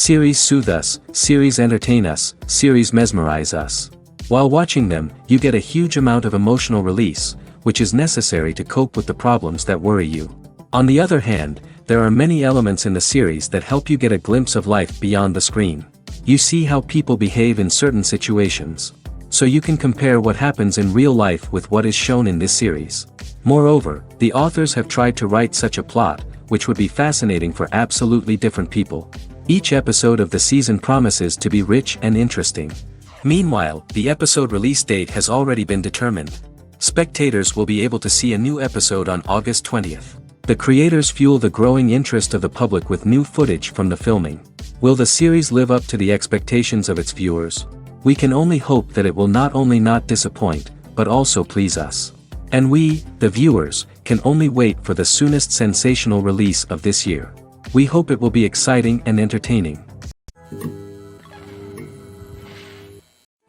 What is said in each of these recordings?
Series soothe us, series entertain us, series mesmerize us. While watching them, you get a huge amount of emotional release, which is necessary to cope with the problems that worry you. On the other hand, there are many elements in the series that help you get a glimpse of life beyond the screen. You see how people behave in certain situations. So you can compare what happens in real life with what is shown in this series. Moreover, the authors have tried to write such a plot, which would be fascinating for absolutely different people. Each episode of the season promises to be rich and interesting. Meanwhile, the episode release date has already been determined. Spectators will be able to see a new episode on August 20th. The creators fuel the growing interest of the public with new footage from the filming. Will the series live up to the expectations of its viewers? We can only hope that it will not only not disappoint, but also please us. And we, the viewers, can only wait for the soonest sensational release of this year. We hope it will be exciting and entertaining.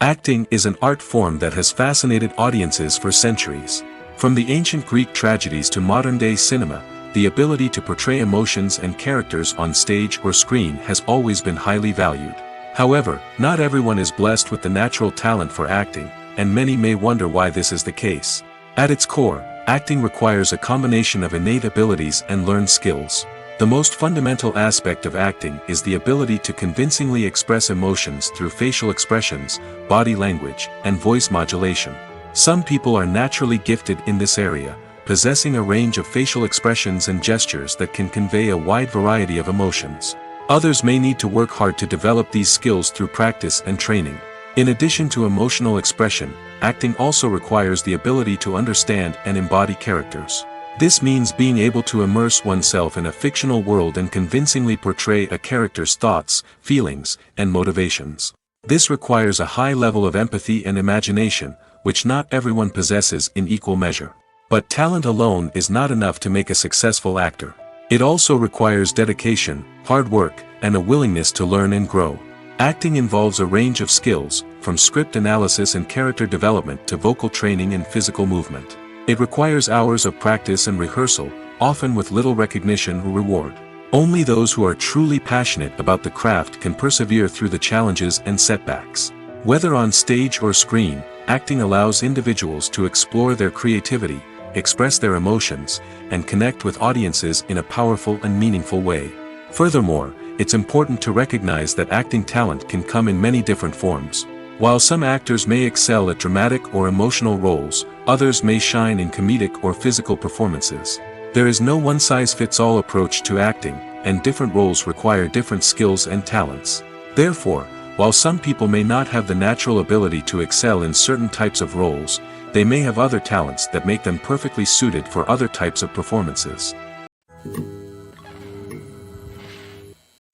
Acting is an art form that has fascinated audiences for centuries. From the ancient Greek tragedies to modern-day cinema, the ability to portray emotions and characters on stage or screen has always been highly valued. However, not everyone is blessed with the natural talent for acting, and many may wonder why this is the case. At its core, acting requires a combination of innate abilities and learned skills. The most fundamental aspect of acting is the ability to convincingly express emotions through facial expressions, body language, and voice modulation. Some people are naturally gifted in this area, possessing a range of facial expressions and gestures that can convey a wide variety of emotions. Others may need to work hard to develop these skills through practice and training. In addition to emotional expression, acting also requires the ability to understand and embody characters. This means being able to immerse oneself in a fictional world and convincingly portray a character's thoughts, feelings, and motivations. This requires a high level of empathy and imagination, which not everyone possesses in equal measure. But talent alone is not enough to make a successful actor. It also requires dedication, hard work, and a willingness to learn and grow. Acting involves a range of skills, from script analysis and character development to vocal training and physical movement. It requires hours of practice and rehearsal, often with little recognition or reward. Only those who are truly passionate about the craft can persevere through the challenges and setbacks. Whether on stage or screen, acting allows individuals to explore their creativity, express their emotions, and connect with audiences in a powerful and meaningful way. Furthermore, it's important to recognize that acting talent can come in many different forms. While some actors may excel at dramatic or emotional roles, others may shine in comedic or physical performances. There is no one-size-fits-all approach to acting, and different roles require different skills and talents. Therefore, while some people may not have the natural ability to excel in certain types of roles, they may have other talents that make them perfectly suited for other types of performances.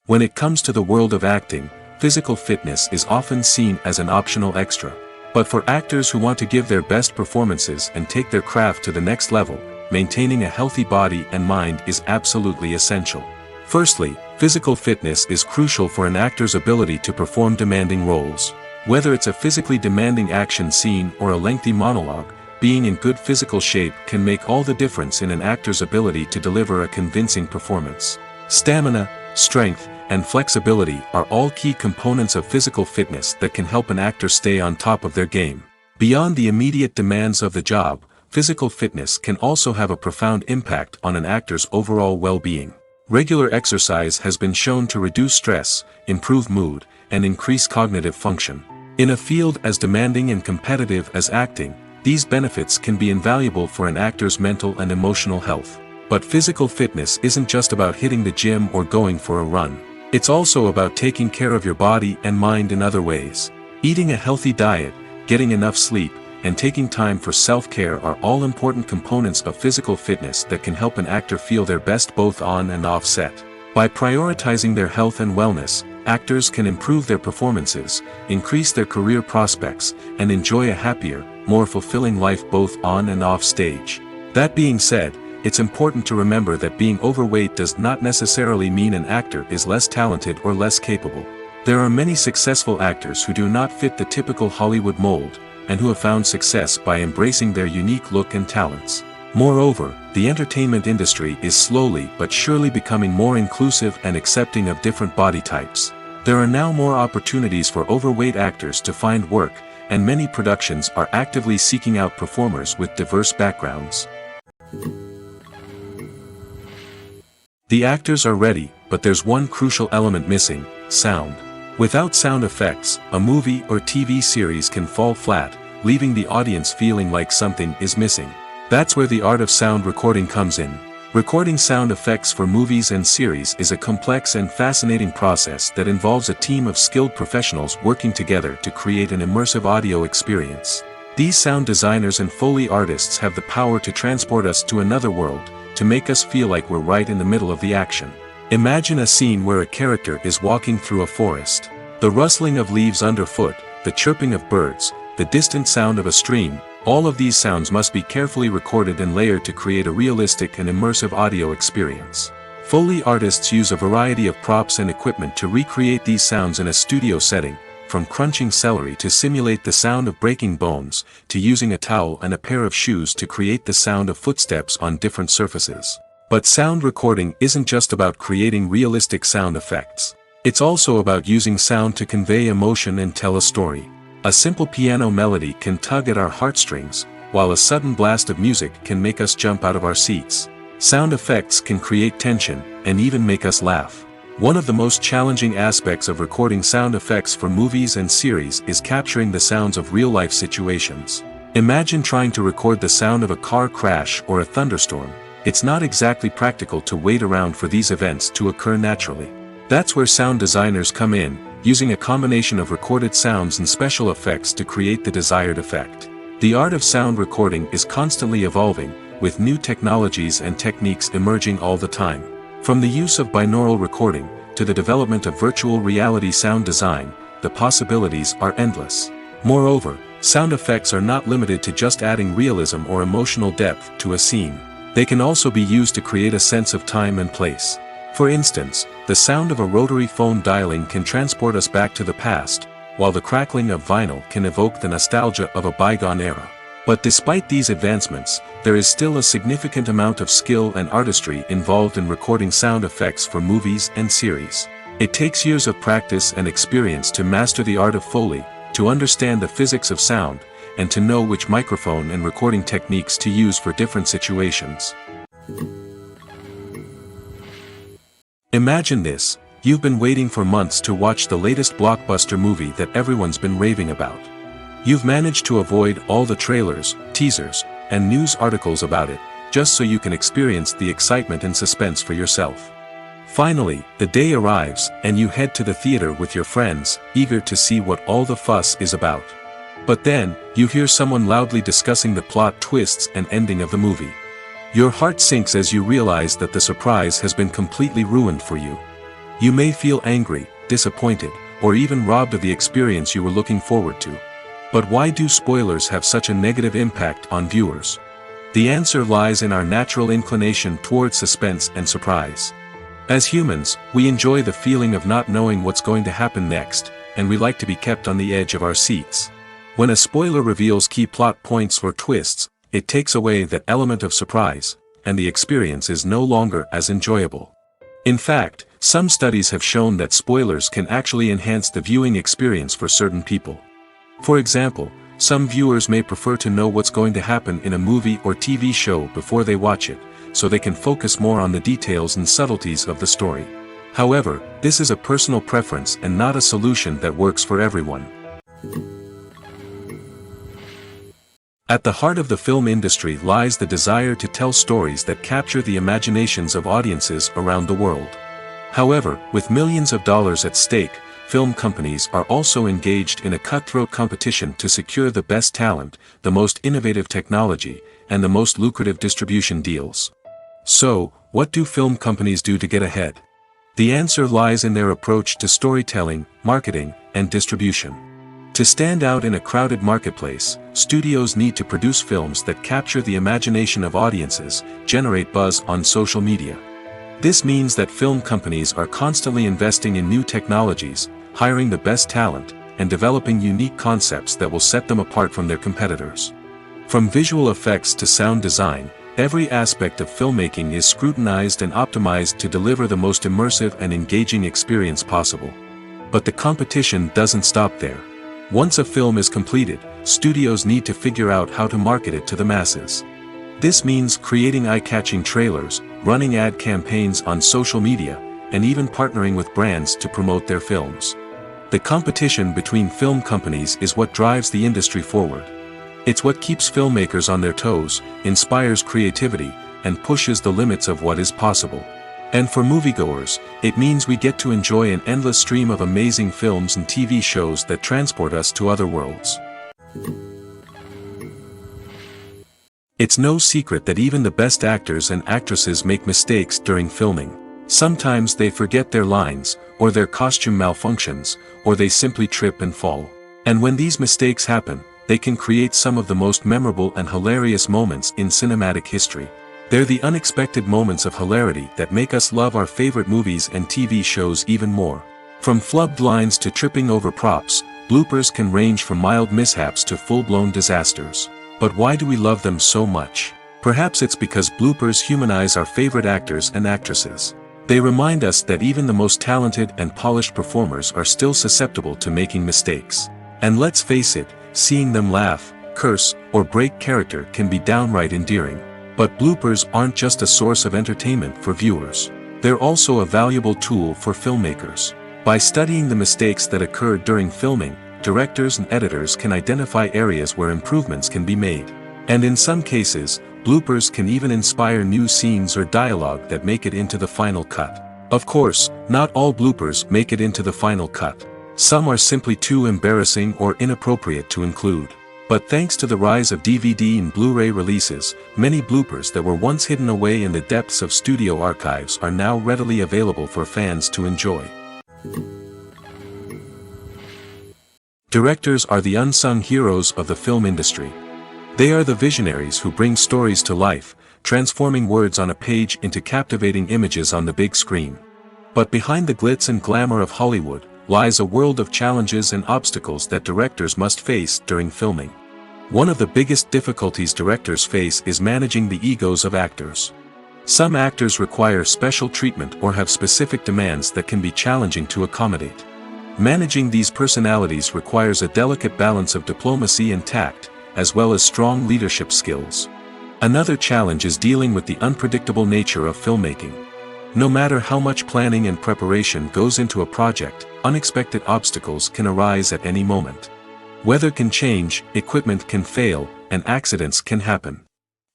When it comes to the world of acting, physical fitness is often seen as an optional extra. But for actors who want to give their best performances and take their craft to the next level, maintaining a healthy body and mind is absolutely essential. Firstly, physical fitness is crucial for an actor's ability to perform demanding roles. Whether it's a physically demanding action scene or a lengthy monologue, being in good physical shape can make all the difference in an actor's ability to deliver a convincing performance. Stamina, strength, and flexibility are all key components of physical fitness that can help an actor stay on top of their game. Beyond the immediate demands of the job, physical fitness can also have a profound impact on an actor's overall well-being. Regular exercise has been shown to reduce stress, improve mood, and increase cognitive function. In a field as demanding and competitive as acting, these benefits can be invaluable for an actor's mental and emotional health. But physical fitness isn't just about hitting the gym or going for a run. It's also about taking care of your body and mind in other ways. Eating a healthy diet, getting enough sleep, and taking time for self-care are all important components of physical fitness that can help an actor feel their best both on and off set. By prioritizing their health and wellness, actors can improve their performances, increase their career prospects, and enjoy a happier, more fulfilling life both on and off stage. That being said, it's important to remember that being overweight does not necessarily mean an actor is less talented or less capable. There are many successful actors who do not fit the typical Hollywood mold, and who have found success by embracing their unique look and talents. Moreover, the entertainment industry is slowly but surely becoming more inclusive and accepting of different body types. There are now more opportunities for overweight actors to find work, and many productions are actively seeking out performers with diverse backgrounds. The actors are ready, but there's one crucial element missing: sound. Without sound effects, a movie or TV series can fall flat, leaving the audience feeling like something is missing. That's where the art of sound recording comes in. Recording sound effects for movies and series is a complex and fascinating process that involves a team of skilled professionals working together to create an immersive audio experience. These sound designers and Foley artists have the power to transport us to another world, to make us feel like we're right in the middle of the action. Imagine a scene where a character is walking through a forest. The rustling of leaves underfoot, the chirping of birds, the distant sound of a stream, all of these sounds must be carefully recorded and layered to create a realistic and immersive audio experience. Foley artists use a variety of props and equipment to recreate these sounds in a studio setting, from crunching celery to simulate the sound of breaking bones, to using a towel and a pair of shoes to create the sound of footsteps on different surfaces. But sound recording isn't just about creating realistic sound effects. It's also about using sound to convey emotion and tell a story. A simple piano melody can tug at our heartstrings, while a sudden blast of music can make us jump out of our seats. Sound effects can create tension, and even make us laugh. One of the most challenging aspects of recording sound effects for movies and series is capturing the sounds of real-life situations. Imagine trying to record the sound of a car crash or a thunderstorm. It's not exactly practical to wait around for these events to occur naturally. That's where sound designers come in, using a combination of recorded sounds and special effects to create the desired effect. The art of sound recording is constantly evolving, with new technologies and techniques emerging all the time. From the use of binaural recording, to the development of virtual reality sound design, the possibilities are endless. Moreover, sound effects are not limited to just adding realism or emotional depth to a scene. They can also be used to create a sense of time and place. For instance, the sound of a rotary phone dialing can transport us back to the past, while the crackling of vinyl can evoke the nostalgia of a bygone era. But despite these advancements, there is still a significant amount of skill and artistry involved in recording sound effects for movies and series. It takes years of practice and experience to master the art of Foley, to understand the physics of sound, and to know which microphone and recording techniques to use for different situations. Imagine this: you've been waiting for months to watch the latest blockbuster movie that everyone's been raving about. You've managed to avoid all the trailers, teasers, and news articles about it, just so you can experience the excitement and suspense for yourself. Finally, the day arrives, and you head to the theater with your friends, eager to see what all the fuss is about. But then, you hear someone loudly discussing the plot twists and ending of the movie. Your heart sinks as you realize that the surprise has been completely ruined for you. You may feel angry, disappointed, or even robbed of the experience you were looking forward to. But why do spoilers have such a negative impact on viewers? The answer lies in our natural inclination toward suspense and surprise. As humans, we enjoy the feeling of not knowing what's going to happen next, and we like to be kept on the edge of our seats. When a spoiler reveals key plot points or twists, it takes away that element of surprise, and the experience is no longer as enjoyable. In fact, some studies have shown that spoilers can actually enhance the viewing experience for certain people. For example, some viewers may prefer to know what's going to happen in a movie or TV show before they watch it, so they can focus more on the details and subtleties of the story. However, this is a personal preference and not a solution that works for everyone. At the heart of the film industry lies the desire to tell stories that capture the imaginations of audiences around the world. However, with millions of dollars at stake, film companies are also engaged in a cutthroat competition to secure the best talent, the most innovative technology, and the most lucrative distribution deals. So, what do film companies do to get ahead? The answer lies in their approach to storytelling, marketing, and distribution. To stand out in a crowded marketplace, studios need to produce films that capture the imagination of audiences, generate buzz on social media. This means that film companies are constantly investing in new technologies, hiring the best talent, and developing unique concepts that will set them apart from their competitors. From visual effects to sound design, every aspect of filmmaking is scrutinized and optimized to deliver the most immersive and engaging experience possible. But the competition doesn't stop there. Once a film is completed, studios need to figure out how to market it to the masses. This means creating eye-catching trailers, running ad campaigns on social media, and even partnering with brands to promote their films. The competition between film companies is what drives the industry forward. It's what keeps filmmakers on their toes, inspires creativity, and pushes the limits of what is possible. And for moviegoers, it means we get to enjoy an endless stream of amazing films and TV shows that transport us to other worlds. It's no secret that even the best actors and actresses make mistakes during filming. Sometimes they forget their lines, or their costume malfunctions, or they simply trip and fall. And when these mistakes happen, they can create some of the most memorable and hilarious moments in cinematic history. They're the unexpected moments of hilarity that make us love our favorite movies and TV shows even more. From flubbed lines to tripping over props, bloopers can range from mild mishaps to full-blown disasters. But why do we love them so much? Perhaps it's because bloopers humanize our favorite actors and actresses. They remind us that even the most talented and polished performers are still susceptible to making mistakes. And let's face it, seeing them laugh, curse, or break character can be downright endearing. But bloopers aren't just a source of entertainment for viewers. They're also a valuable tool for filmmakers. By studying the mistakes that occurred during filming, directors and editors can identify areas where improvements can be made. And in some cases, bloopers can even inspire new scenes or dialogue that make it into the final cut. Of course, not all bloopers make it into the final cut. Some are simply too embarrassing or inappropriate to include. But thanks to the rise of DVD and Blu-ray releases, many bloopers that were once hidden away in the depths of studio archives are now readily available for fans to enjoy. Directors are the unsung heroes of the film industry. They are the visionaries who bring stories to life, transforming words on a page into captivating images on the big screen. But behind the glitz and glamour of Hollywood lies a world of challenges and obstacles that directors must face during filming. One of the biggest difficulties directors face is managing the egos of actors. Some actors require special treatment or have specific demands that can be challenging to accommodate. Managing these personalities requires a delicate balance of diplomacy and tact, as well as strong leadership skills. Another challenge is dealing with the unpredictable nature of filmmaking. No matter how much planning and preparation goes into a project, unexpected obstacles can arise at any moment. Weather can change, equipment can fail, and accidents can happen.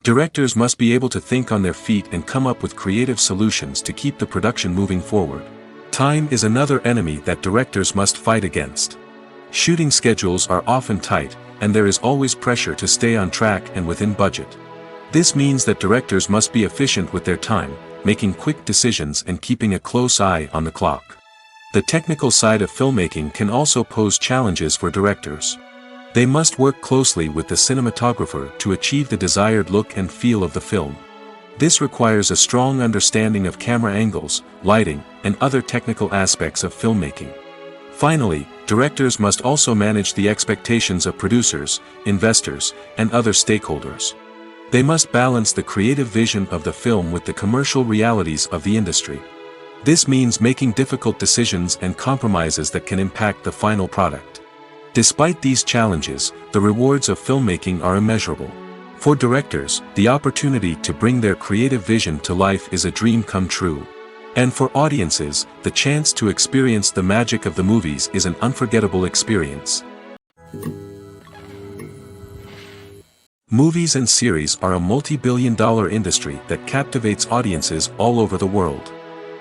Directors must be able to think on their feet and come up with creative solutions to keep the production moving forward. Time is another enemy that directors must fight against. Shooting schedules are often tight, and there is always pressure to stay on track and within budget. This means that directors must be efficient with their time, making quick decisions and keeping a close eye on the clock. The technical side of filmmaking can also pose challenges for directors. They must work closely with the cinematographer to achieve the desired look and feel of the film. This requires a strong understanding of camera angles, lighting, and other technical aspects of filmmaking. Finally, directors must also manage the expectations of producers, investors, and other stakeholders. They must balance the creative vision of the film with the commercial realities of the industry. This means making difficult decisions and compromises that can impact the final product. Despite these challenges, the rewards of filmmaking are immeasurable. For directors, the opportunity to bring their creative vision to life is a dream come true. And for audiences, the chance to experience the magic of the movies is an unforgettable experience. Movies and series are a multi-billion-dollar industry that captivates audiences all over the world.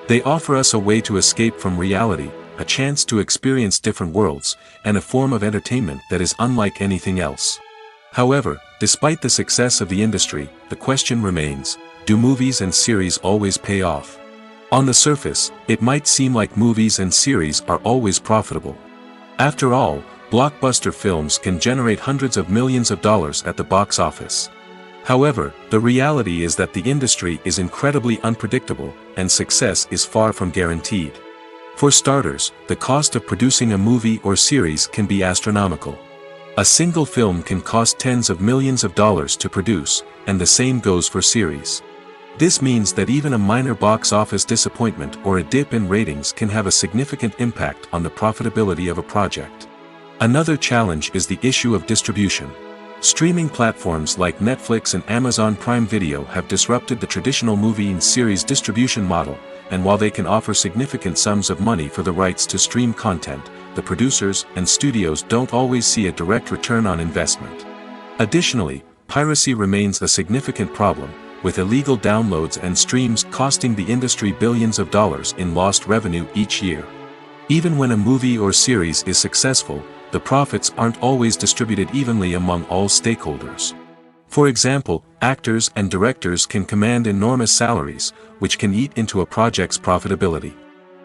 They offer us a way to escape from reality, a chance to experience different worlds, and a form of entertainment that is unlike anything else. However, despite the success of the industry, the question remains, do movies and series always pay off? On the surface, it might seem like movies and series are always profitable. After all, blockbuster films can generate hundreds of millions of dollars at the box office. However, the reality is that the industry is incredibly unpredictable, and success is far from guaranteed. For starters, the cost of producing a movie or series can be astronomical. A single film can cost tens of millions of dollars to produce, and the same goes for series. This means that even a minor box office disappointment or a dip in ratings can have a significant impact on the profitability of a project. Another challenge is the issue of distribution. Streaming platforms like Netflix and Amazon Prime Video have disrupted the traditional movie and series distribution model, and while they can offer significant sums of money for the rights to stream content, the producers and studios don't always see a direct return on investment. Additionally, piracy remains a significant problem, with illegal downloads and streams costing the industry billions of dollars in lost revenue each year. Even when a movie or series is successful, the profits aren't always distributed evenly among all stakeholders. For example, actors and directors can command enormous salaries, which can eat into a project's profitability.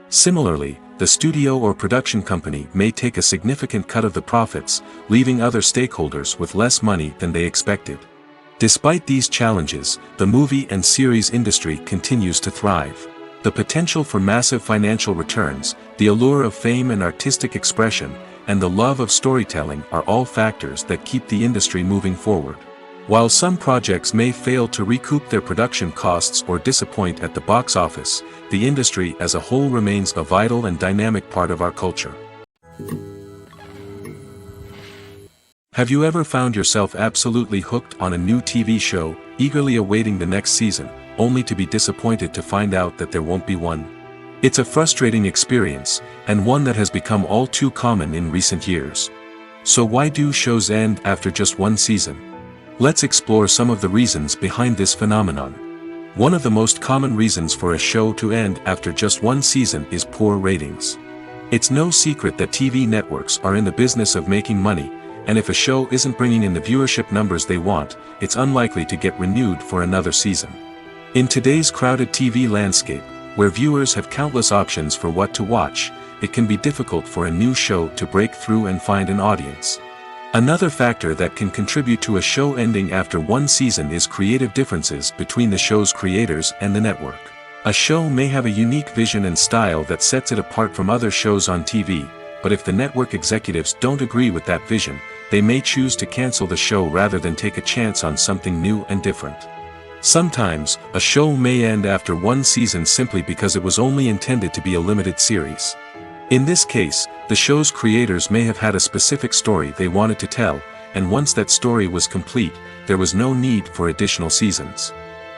Similarly, the studio or production company may take a significant cut of the profits, leaving other stakeholders with less money than they expected. Despite these challenges, the movie and series industry continues to thrive. The potential for massive financial returns, the allure of fame and artistic expression, and the love of storytelling are all factors that keep the industry moving forward. While some projects may fail to recoup their production costs or disappoint at the box office, the industry as a whole remains a vital and dynamic part of our culture. Have you ever found yourself absolutely hooked on a new TV show, eagerly awaiting the next season, only to be disappointed to find out that there won't be one? It's a frustrating experience, and one that has become all too common in recent years. So why do shows end after just one season? Let's explore some of the reasons behind this phenomenon. One of the most common reasons for a show to end after just one season is poor ratings. It's no secret that TV networks are in the business of making money, and if a show isn't bringing in the viewership numbers they want, it's unlikely to get renewed for another season. In today's crowded TV landscape, where viewers have countless options for what to watch, it can be difficult for a new show to break through and find an audience. Another factor that can contribute to a show ending after one season is creative differences between the show's creators and the network. A show may have a unique vision and style that sets it apart from other shows on TV, but if the network executives don't agree with that vision, they may choose to cancel the show rather than take a chance on something new and different. Sometimes, a show may end after one season simply because it was only intended to be a limited series. In this case, the show's creators may have had a specific story they wanted to tell, and once that story was complete, there was no need for additional seasons.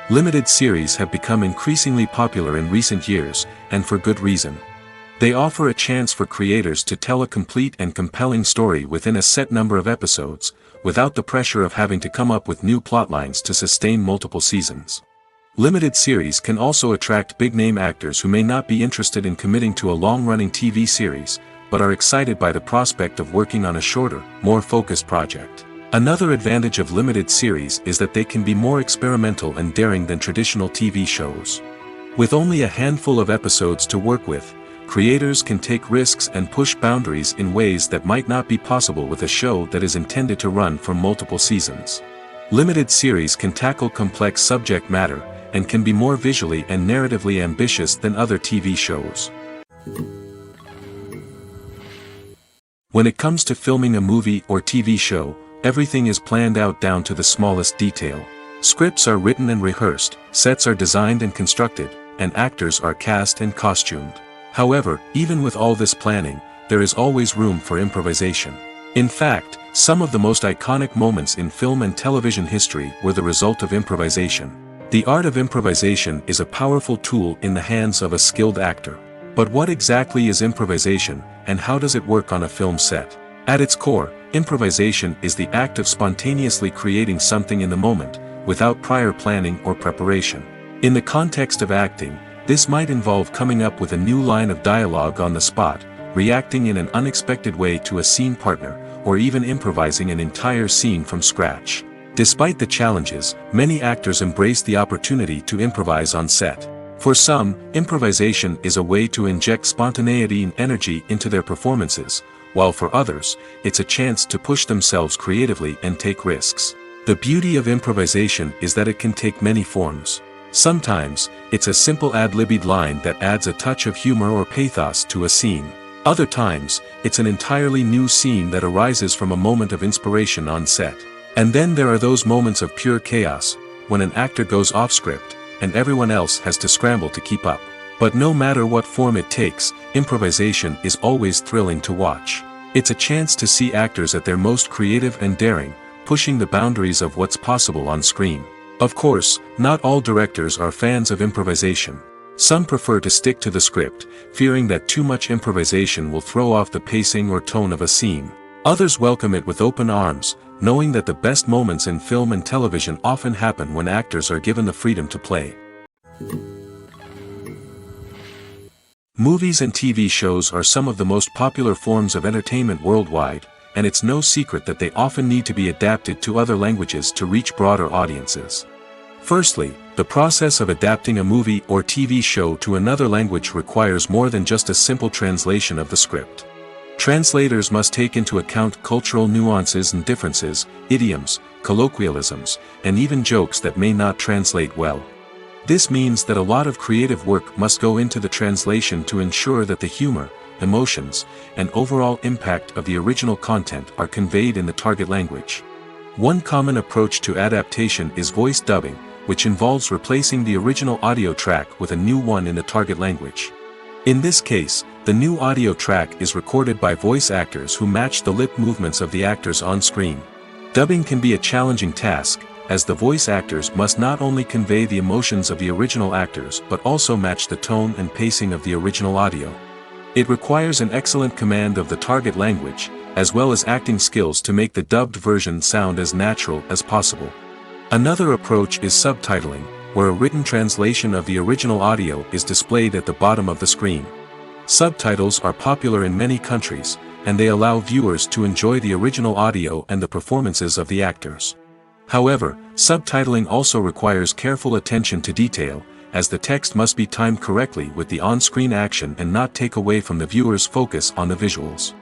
Limited series have become increasingly popular in recent years, and for good reason. They offer a chance for creators to tell a complete and compelling story within a set number of episodes, without the pressure of having to come up with new plotlines to sustain multiple seasons. Limited series can also attract big-name actors who may not be interested in committing to a long-running TV series, but are excited by the prospect of working on a shorter, more focused project. Another advantage of limited series is that they can be more experimental and daring than traditional TV shows. With only a handful of episodes to work with, creators can take risks and push boundaries in ways that might not be possible with a show that is intended to run for multiple seasons. Limited series can tackle complex subject matter, and can be more visually and narratively ambitious than other TV shows. When it comes to filming a movie or TV show, everything is planned out down to the smallest detail. Scripts are written and rehearsed, sets are designed and constructed, and actors are cast and costumed. However, even with all this planning, there is always room for improvisation. In fact, some of the most iconic moments in film and television history were the result of improvisation. The art of improvisation is a powerful tool in the hands of a skilled actor. But what exactly is improvisation, and how does it work on a film set? At its core, improvisation is the act of spontaneously creating something in the moment, without prior planning or preparation. In the context of acting, this might involve coming up with a new line of dialogue on the spot, reacting in an unexpected way to a scene partner, or even improvising an entire scene from scratch. Despite the challenges, many actors embrace the opportunity to improvise on set. For some, improvisation is a way to inject spontaneity and energy into their performances, while for others, it's a chance to push themselves creatively and take risks. The beauty of improvisation is that it can take many forms. Sometimes, it's a simple ad-libbed line that adds a touch of humor or pathos to a scene. Other times, it's an entirely new scene that arises from a moment of inspiration on set. And then there are those moments of pure chaos, when an actor goes off script, and everyone else has to scramble to keep up. But no matter what form it takes, improvisation is always thrilling to watch. It's a chance to see actors at their most creative and daring, pushing the boundaries of what's possible on screen. Of course, not all directors are fans of improvisation. Some prefer to stick to the script, fearing that too much improvisation will throw off the pacing or tone of a scene. Others welcome it with open arms, knowing that the best moments in film and television often happen when actors are given the freedom to play. Movies and TV shows are some of the most popular forms of entertainment worldwide, and it's no secret that they often need to be adapted to other languages to reach broader audiences. Firstly, the process of adapting a movie or TV show to another language requires more than just a simple translation of the script. Translators must take into account cultural nuances and differences, idioms, colloquialisms, and even jokes that may not translate well. This means that a lot of creative work must go into the translation to ensure that the humor, emotions, and overall impact of the original content are conveyed in the target language. One common approach to adaptation is voice dubbing, which involves replacing the original audio track with a new one in the target language. In this case, the new audio track is recorded by voice actors who match the lip movements of the actors on screen. Dubbing can be a challenging task, as the voice actors must not only convey the emotions of the original actors but also match the tone and pacing of the original audio. It requires an excellent command of the target language, as well as acting skills to make the dubbed version sound as natural as possible. Another approach is subtitling, where a written translation of the original audio is displayed at the bottom of the screen. Subtitles are popular in many countries, and they allow viewers to enjoy the original audio and the performances of the actors. However, subtitling also requires careful attention to detail, as the text must be timed correctly with the on-screen action and not take away from the viewer's focus on the visuals.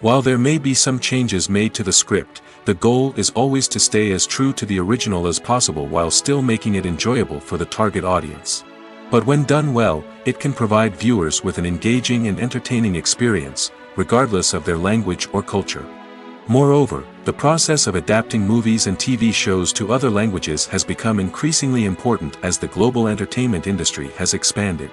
While there may be some changes made to the script, the goal is always to stay as true to the original as possible while still making it enjoyable for the target audience. But when done well, it can provide viewers with an engaging and entertaining experience, regardless of their language or culture. Moreover, the process of adapting movies and TV shows to other languages has become increasingly important as the global entertainment industry has expanded.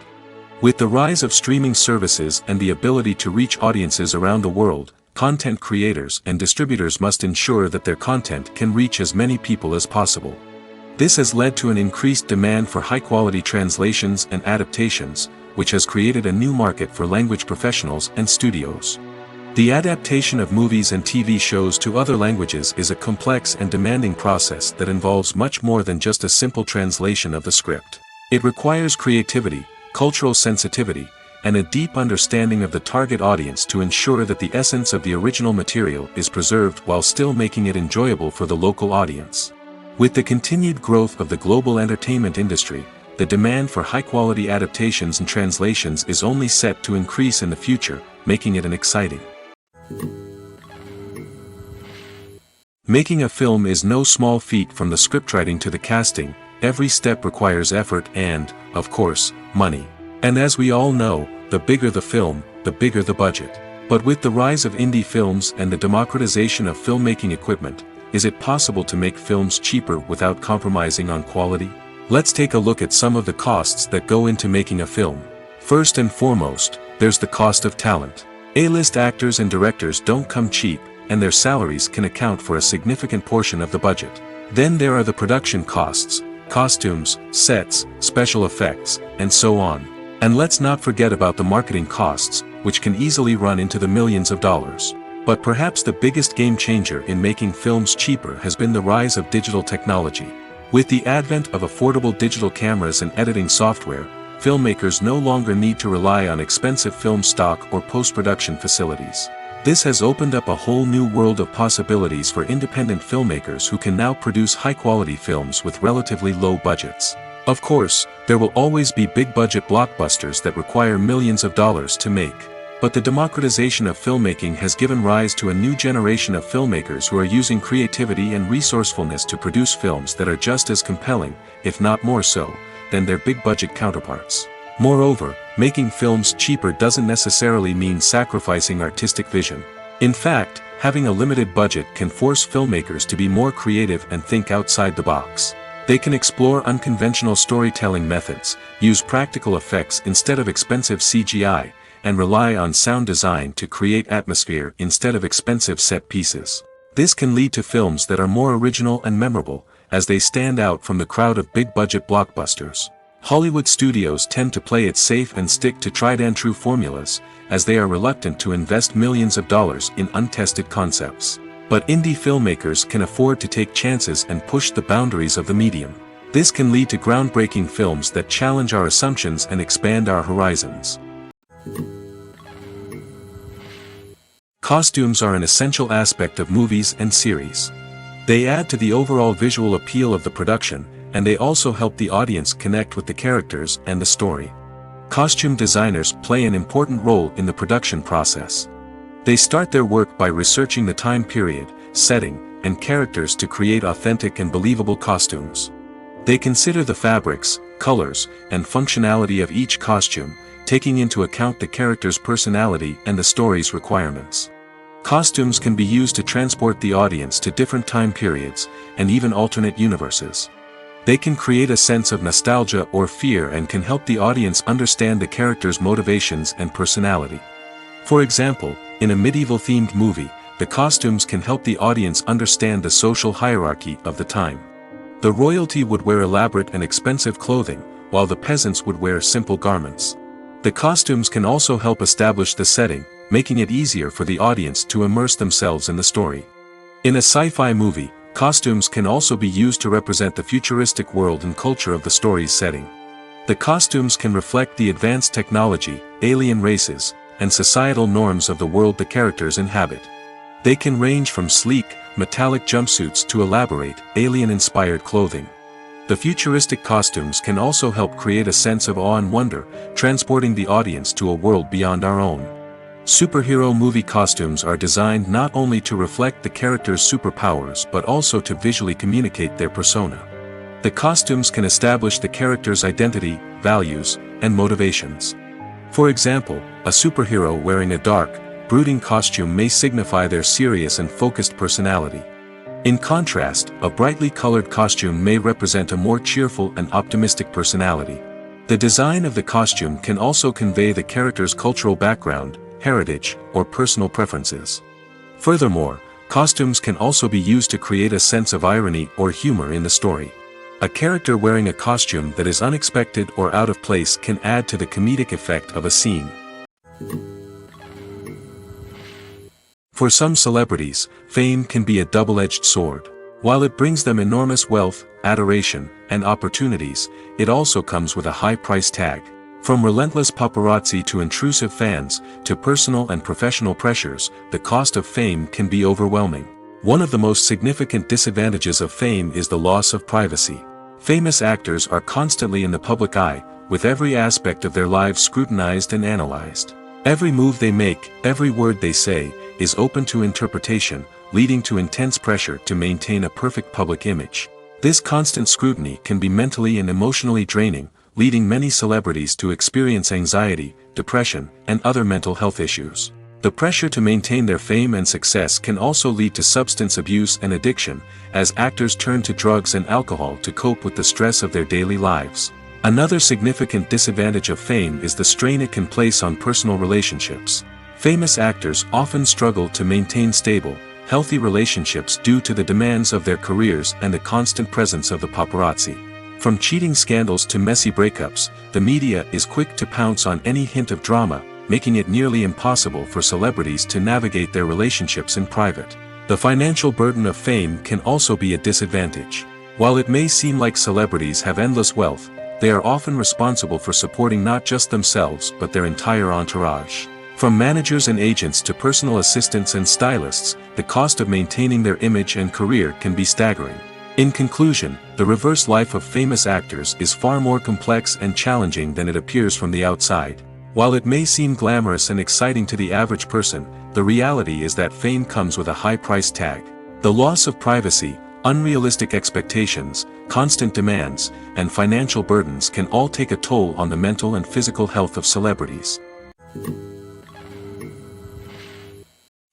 With the rise of streaming services and the ability to reach audiences around the world, content creators and distributors must ensure that their content can reach as many people as possible. This has led to an increased demand for high-quality translations and adaptations, which has created a new market for language professionals and studios. The adaptation of movies and TV shows to other languages is a complex and demanding process that involves much more than just a simple translation of the script. It requires creativity, cultural sensitivity, and a deep understanding of the target audience to ensure that the essence of the original material is preserved while still making it enjoyable for the local audience. With the continued growth of the global entertainment industry, the demand for high-quality adaptations and translations is only set to increase in the future, making it an exciting. Making a film is no small feat. From the scriptwriting to the casting, every step requires effort and, of course, money. And as we all know, the bigger the film, the bigger the budget. But with the rise of indie films and the democratization of filmmaking equipment, is it possible to make films cheaper without compromising on quality? Let's take a look at some of the costs that go into making a film. First and foremost, there's the cost of talent. A-list actors and directors don't come cheap, and their salaries can account for a significant portion of the budget. Then there are the production costs, costumes, sets, special effects, and so on. And let's not forget about the marketing costs, which can easily run into the millions of dollars. But perhaps the biggest game changer in making films cheaper has been the rise of digital technology. With the advent of affordable digital cameras and editing software, filmmakers no longer need to rely on expensive film stock or post-production facilities. This has opened up a whole new world of possibilities for independent filmmakers who can now produce high-quality films with relatively low budgets. Of course, there will always be big-budget blockbusters that require millions of dollars to make. But the democratization of filmmaking has given rise to a new generation of filmmakers who are using creativity and resourcefulness to produce films that are just as compelling, if not more so, than their big-budget counterparts. Moreover, making films cheaper doesn't necessarily mean sacrificing artistic vision. In fact, having a limited budget can force filmmakers to be more creative and think outside the box. They can explore unconventional storytelling methods, use practical effects instead of expensive CGI, and rely on sound design to create atmosphere instead of expensive set pieces. This can lead to films that are more original and memorable, as they stand out from the crowd of big-budget blockbusters. Hollywood studios tend to play it safe and stick to tried-and-true formulas, as they are reluctant to invest millions of dollars in untested concepts. But indie filmmakers can afford to take chances and push the boundaries of the medium. This can lead to groundbreaking films that challenge our assumptions and expand our horizons. Costumes are an essential aspect of movies and series. They add to the overall visual appeal of the production, and they also help the audience connect with the characters and the story. Costume designers play an important role in the production process. They start their work by researching the time period, setting, and characters to create authentic and believable costumes. They consider the fabrics, colors, and functionality of each costume, taking into account the character's personality and the story's requirements. Costumes can be used to transport the audience to different time periods, and even alternate universes. They can create a sense of nostalgia or fear and can help the audience understand the character's motivations and personality. For example, in a medieval-themed movie, the costumes can help the audience understand the social hierarchy of the time. The royalty would wear elaborate and expensive clothing, while the peasants would wear simple garments. The costumes can also help establish the setting, making it easier for the audience to immerse themselves in the story. In a sci-fi movie, costumes can also be used to represent the futuristic world and culture of the story's setting. The costumes can reflect the advanced technology, alien races, and societal norms of the world the characters inhabit. They can range from sleek, metallic jumpsuits to elaborate, alien-inspired clothing. The futuristic costumes can also help create a sense of awe and wonder, transporting the audience to a world beyond our own. Superhero movie costumes are designed not only to reflect the character's superpowers but also to visually communicate their persona. The costumes can establish the character's identity, values, and motivations. For example, a superhero wearing a dark, brooding costume may signify their serious and focused personality. In contrast, a brightly colored costume may represent a more cheerful and optimistic personality. The design of the costume can also convey the character's cultural background, heritage, or personal preferences. Furthermore, costumes can also be used to create a sense of irony or humor in the story. A character wearing a costume that is unexpected or out of place can add to the comedic effect of a scene. For some celebrities, fame can be a double-edged sword. While it brings them enormous wealth, adoration, and opportunities, it also comes with a high price tag. From relentless paparazzi to intrusive fans, to personal and professional pressures, the cost of fame can be overwhelming. One of the most significant disadvantages of fame is the loss of privacy. Famous actors are constantly in the public eye, with every aspect of their lives scrutinized and analyzed. Every move they make, every word they say, is open to interpretation, leading to intense pressure to maintain a perfect public image. This constant scrutiny can be mentally and emotionally draining, leading many celebrities to experience anxiety, depression, and other mental health issues. The pressure to maintain their fame and success can also lead to substance abuse and addiction, as actors turn to drugs and alcohol to cope with the stress of their daily lives. Another significant disadvantage of fame is the strain it can place on personal relationships. Famous actors often struggle to maintain stable, healthy relationships due to the demands of their careers and the constant presence of the paparazzi. From cheating scandals to messy breakups, the media is quick to pounce on any hint of drama, making it nearly impossible for celebrities to navigate their relationships in private. The financial burden of fame can also be a disadvantage. While it may seem like celebrities have endless wealth, they are often responsible for supporting not just themselves but their entire entourage. From managers and agents to personal assistants and stylists, the cost of maintaining their image and career can be staggering. In conclusion, the reverse life of famous actors is far more complex and challenging than it appears from the outside. While it may seem glamorous and exciting to the average person, the reality is that fame comes with a high price tag. The loss of privacy, unrealistic expectations, constant demands, and financial burdens can all take a toll on the mental and physical health of celebrities.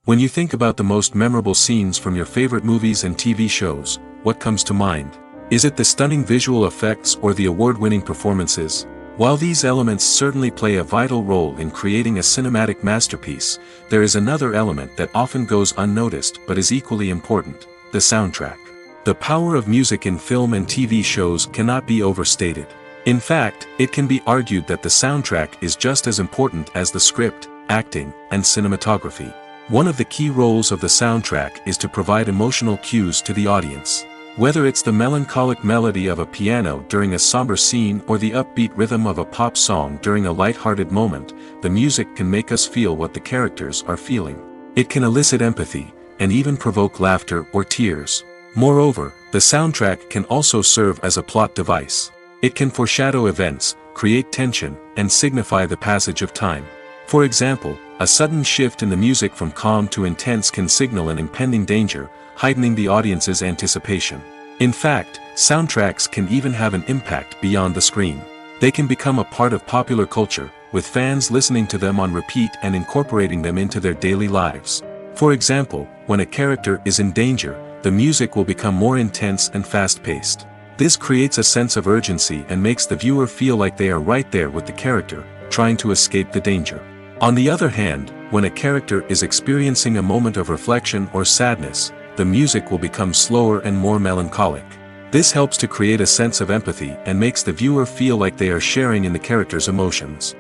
When you think about the most memorable scenes from your favorite movies and TV shows, what comes to mind? Is it the stunning visual effects or the award-winning performances? While these elements certainly play a vital role in creating a cinematic masterpiece, there is another element that often goes unnoticed but is equally important: the soundtrack. The power of music in film and TV shows cannot be overstated. In fact, it can be argued that the soundtrack is just as important as the script, acting, and cinematography. One of the key roles of the soundtrack is to provide emotional cues to the audience. Whether it's the melancholic melody of a piano during a somber scene or the upbeat rhythm of a pop song during a light-hearted moment, the music can make us feel what the characters are feeling. It can elicit empathy, and even provoke laughter or tears. Moreover, the soundtrack can also serve as a plot device. It can foreshadow events, create tension, and signify the passage of time. For example, a sudden shift in the music from calm to intense can signal an impending danger, heightening the audience's anticipation. In fact, soundtracks can even have an impact beyond the screen. They can become a part of popular culture, with fans listening to them on repeat and incorporating them into their daily lives. For example, when a character is in danger, the music will become more intense and fast-paced. This creates a sense of urgency and makes the viewer feel like they are right there with the character, trying to escape the danger. On the other hand, when a character is experiencing a moment of reflection or sadness, the music will become slower and more melancholic. This helps to create a sense of empathy and makes the viewer feel like they are sharing in the character's emotions.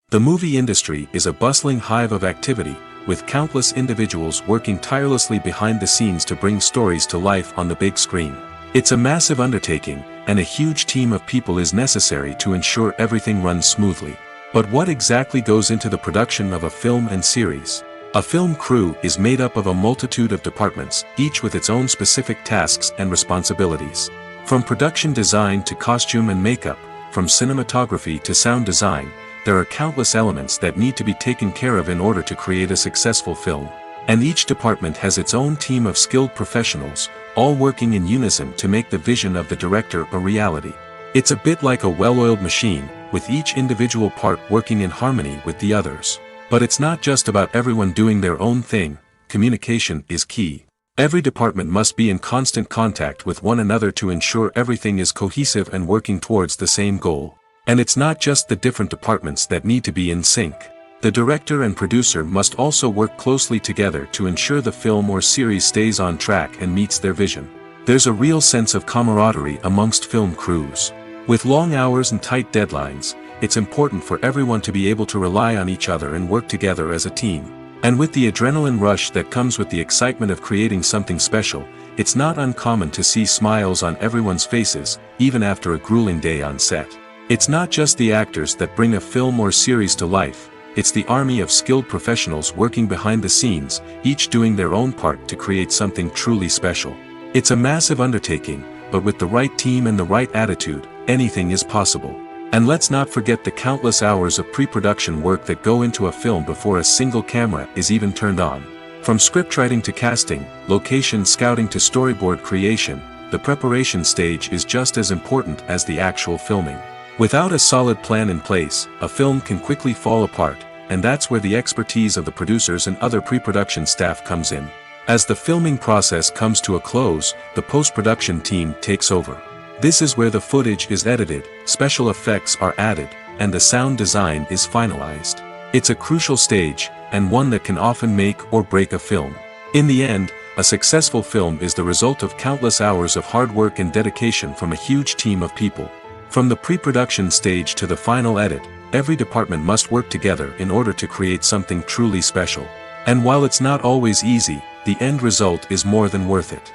The movie industry is a bustling hive of activity, with countless individuals working tirelessly behind the scenes to bring stories to life on the big screen. It's a massive undertaking, and a huge team of people is necessary to ensure everything runs smoothly. But what exactly goes into the production of a film and series? A film crew is made up of a multitude of departments, each with its own specific tasks and responsibilities. From production design to costume and makeup, from cinematography to sound design, there are countless elements that need to be taken care of in order to create a successful film. And each department has its own team of skilled professionals, all working in unison to make the vision of the director a reality. It's a bit like a well-oiled machine, with each individual part working in harmony with the others. But it's not just about everyone doing their own thing. Communication is key. Every department must be in constant contact with one another to ensure everything is cohesive and working towards the same goal. And it's not just the different departments that need to be in sync. The director and producer must also work closely together to ensure the film or series stays on track and meets their vision. There's a real sense of camaraderie amongst film crews. With long hours and tight deadlines, it's important for everyone to be able to rely on each other and work together as a team. And with the adrenaline rush that comes with the excitement of creating something special, it's not uncommon to see smiles on everyone's faces, even after a grueling day on set. It's not just the actors that bring a film or series to life. It's the army of skilled professionals working behind the scenes, each doing their own part to create something truly special. It's a massive undertaking, but with the right team and the right attitude, anything is possible. And let's not forget the countless hours of pre-production work that go into a film before a single camera is even turned on. From scriptwriting to casting, location scouting to storyboard creation, the preparation stage is just as important as the actual filming. Without a solid plan in place, a film can quickly fall apart, and that's where the expertise of the producers and other pre-production staff comes in. As the filming process comes to a close, the post-production team takes over. This is where the footage is edited, special effects are added, and the sound design is finalized. It's a crucial stage, and one that can often make or break a film. In the end, a successful film is the result of countless hours of hard work and dedication from a huge team of people. From the pre-production stage to the final edit, every department must work together in order to create something truly special. And while it's not always easy, the end result is more than worth it.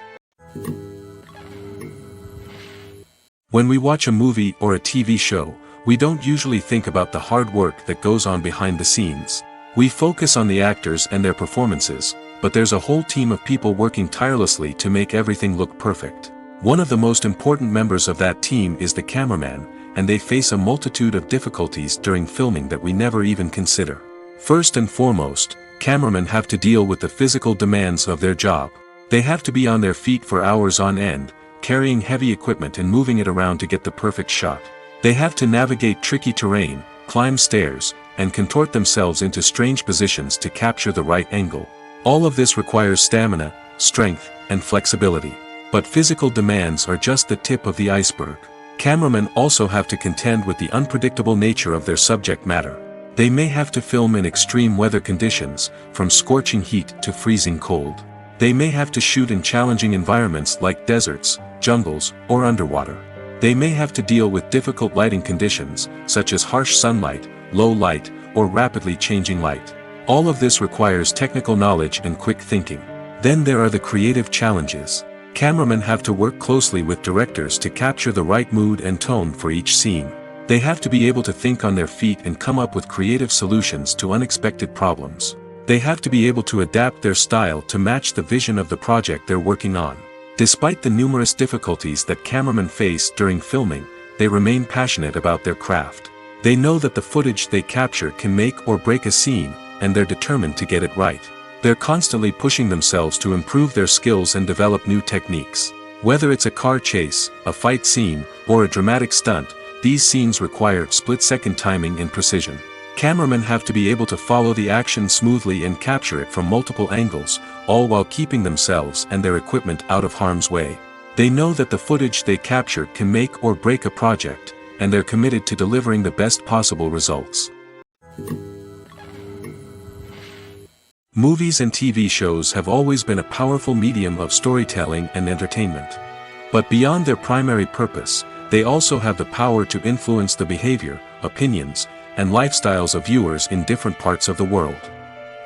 When we watch a movie or a TV show, we don't usually think about the hard work that goes on behind the scenes. We focus on the actors and their performances, but there's a whole team of people working tirelessly to make everything look perfect. One of the most important members of that team is the cameraman, and they face a multitude of difficulties during filming that we never even consider. First and foremost, cameramen have to deal with the physical demands of their job. They have to be on their feet for hours on end, carrying heavy equipment and moving it around to get the perfect shot. They have to navigate tricky terrain, climb stairs, and contort themselves into strange positions to capture the right angle. All of this requires stamina, strength, and flexibility. But physical demands are just the tip of the iceberg. Cameramen also have to contend with the unpredictable nature of their subject matter. They may have to film in extreme weather conditions, from scorching heat to freezing cold. They may have to shoot in challenging environments like deserts, jungles, or underwater. They may have to deal with difficult lighting conditions, such as harsh sunlight, low light, or rapidly changing light. All of this requires technical knowledge and quick thinking. Then there are the creative challenges. Cameramen have to work closely with directors to capture the right mood and tone for each scene. They have to be able to think on their feet and come up with creative solutions to unexpected problems. They have to be able to adapt their style to match the vision of the project they're working on. Despite the numerous difficulties that cameramen face during filming, they remain passionate about their craft. They know that the footage they capture can make or break a scene, and they're determined to get it right. They're constantly pushing themselves to improve their skills and develop new techniques. Whether it's a car chase, a fight scene, or a dramatic stunt, these scenes require split-second timing and precision. Cameramen have to be able to follow the action smoothly and capture it from multiple angles, all while keeping themselves and their equipment out of harm's way. They know that the footage they capture can make or break a project, and they're committed to delivering the best possible results. Movies and TV shows have always been a powerful medium of storytelling and entertainment. But beyond their primary purpose, they also have the power to influence the behavior, opinions, and lifestyles of viewers in different parts of the world.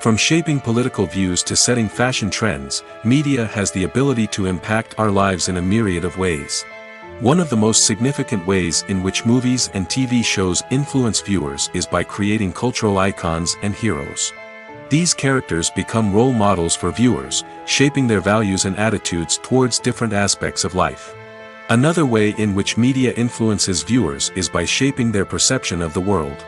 From shaping political views to setting fashion trends, media has the ability to impact our lives in a myriad of ways. One of the most significant ways in which movies and TV shows influence viewers is by creating cultural icons and heroes. These characters become role models for viewers, shaping their values and attitudes towards different aspects of life. Another way in which media influences viewers is by shaping their perception of the world.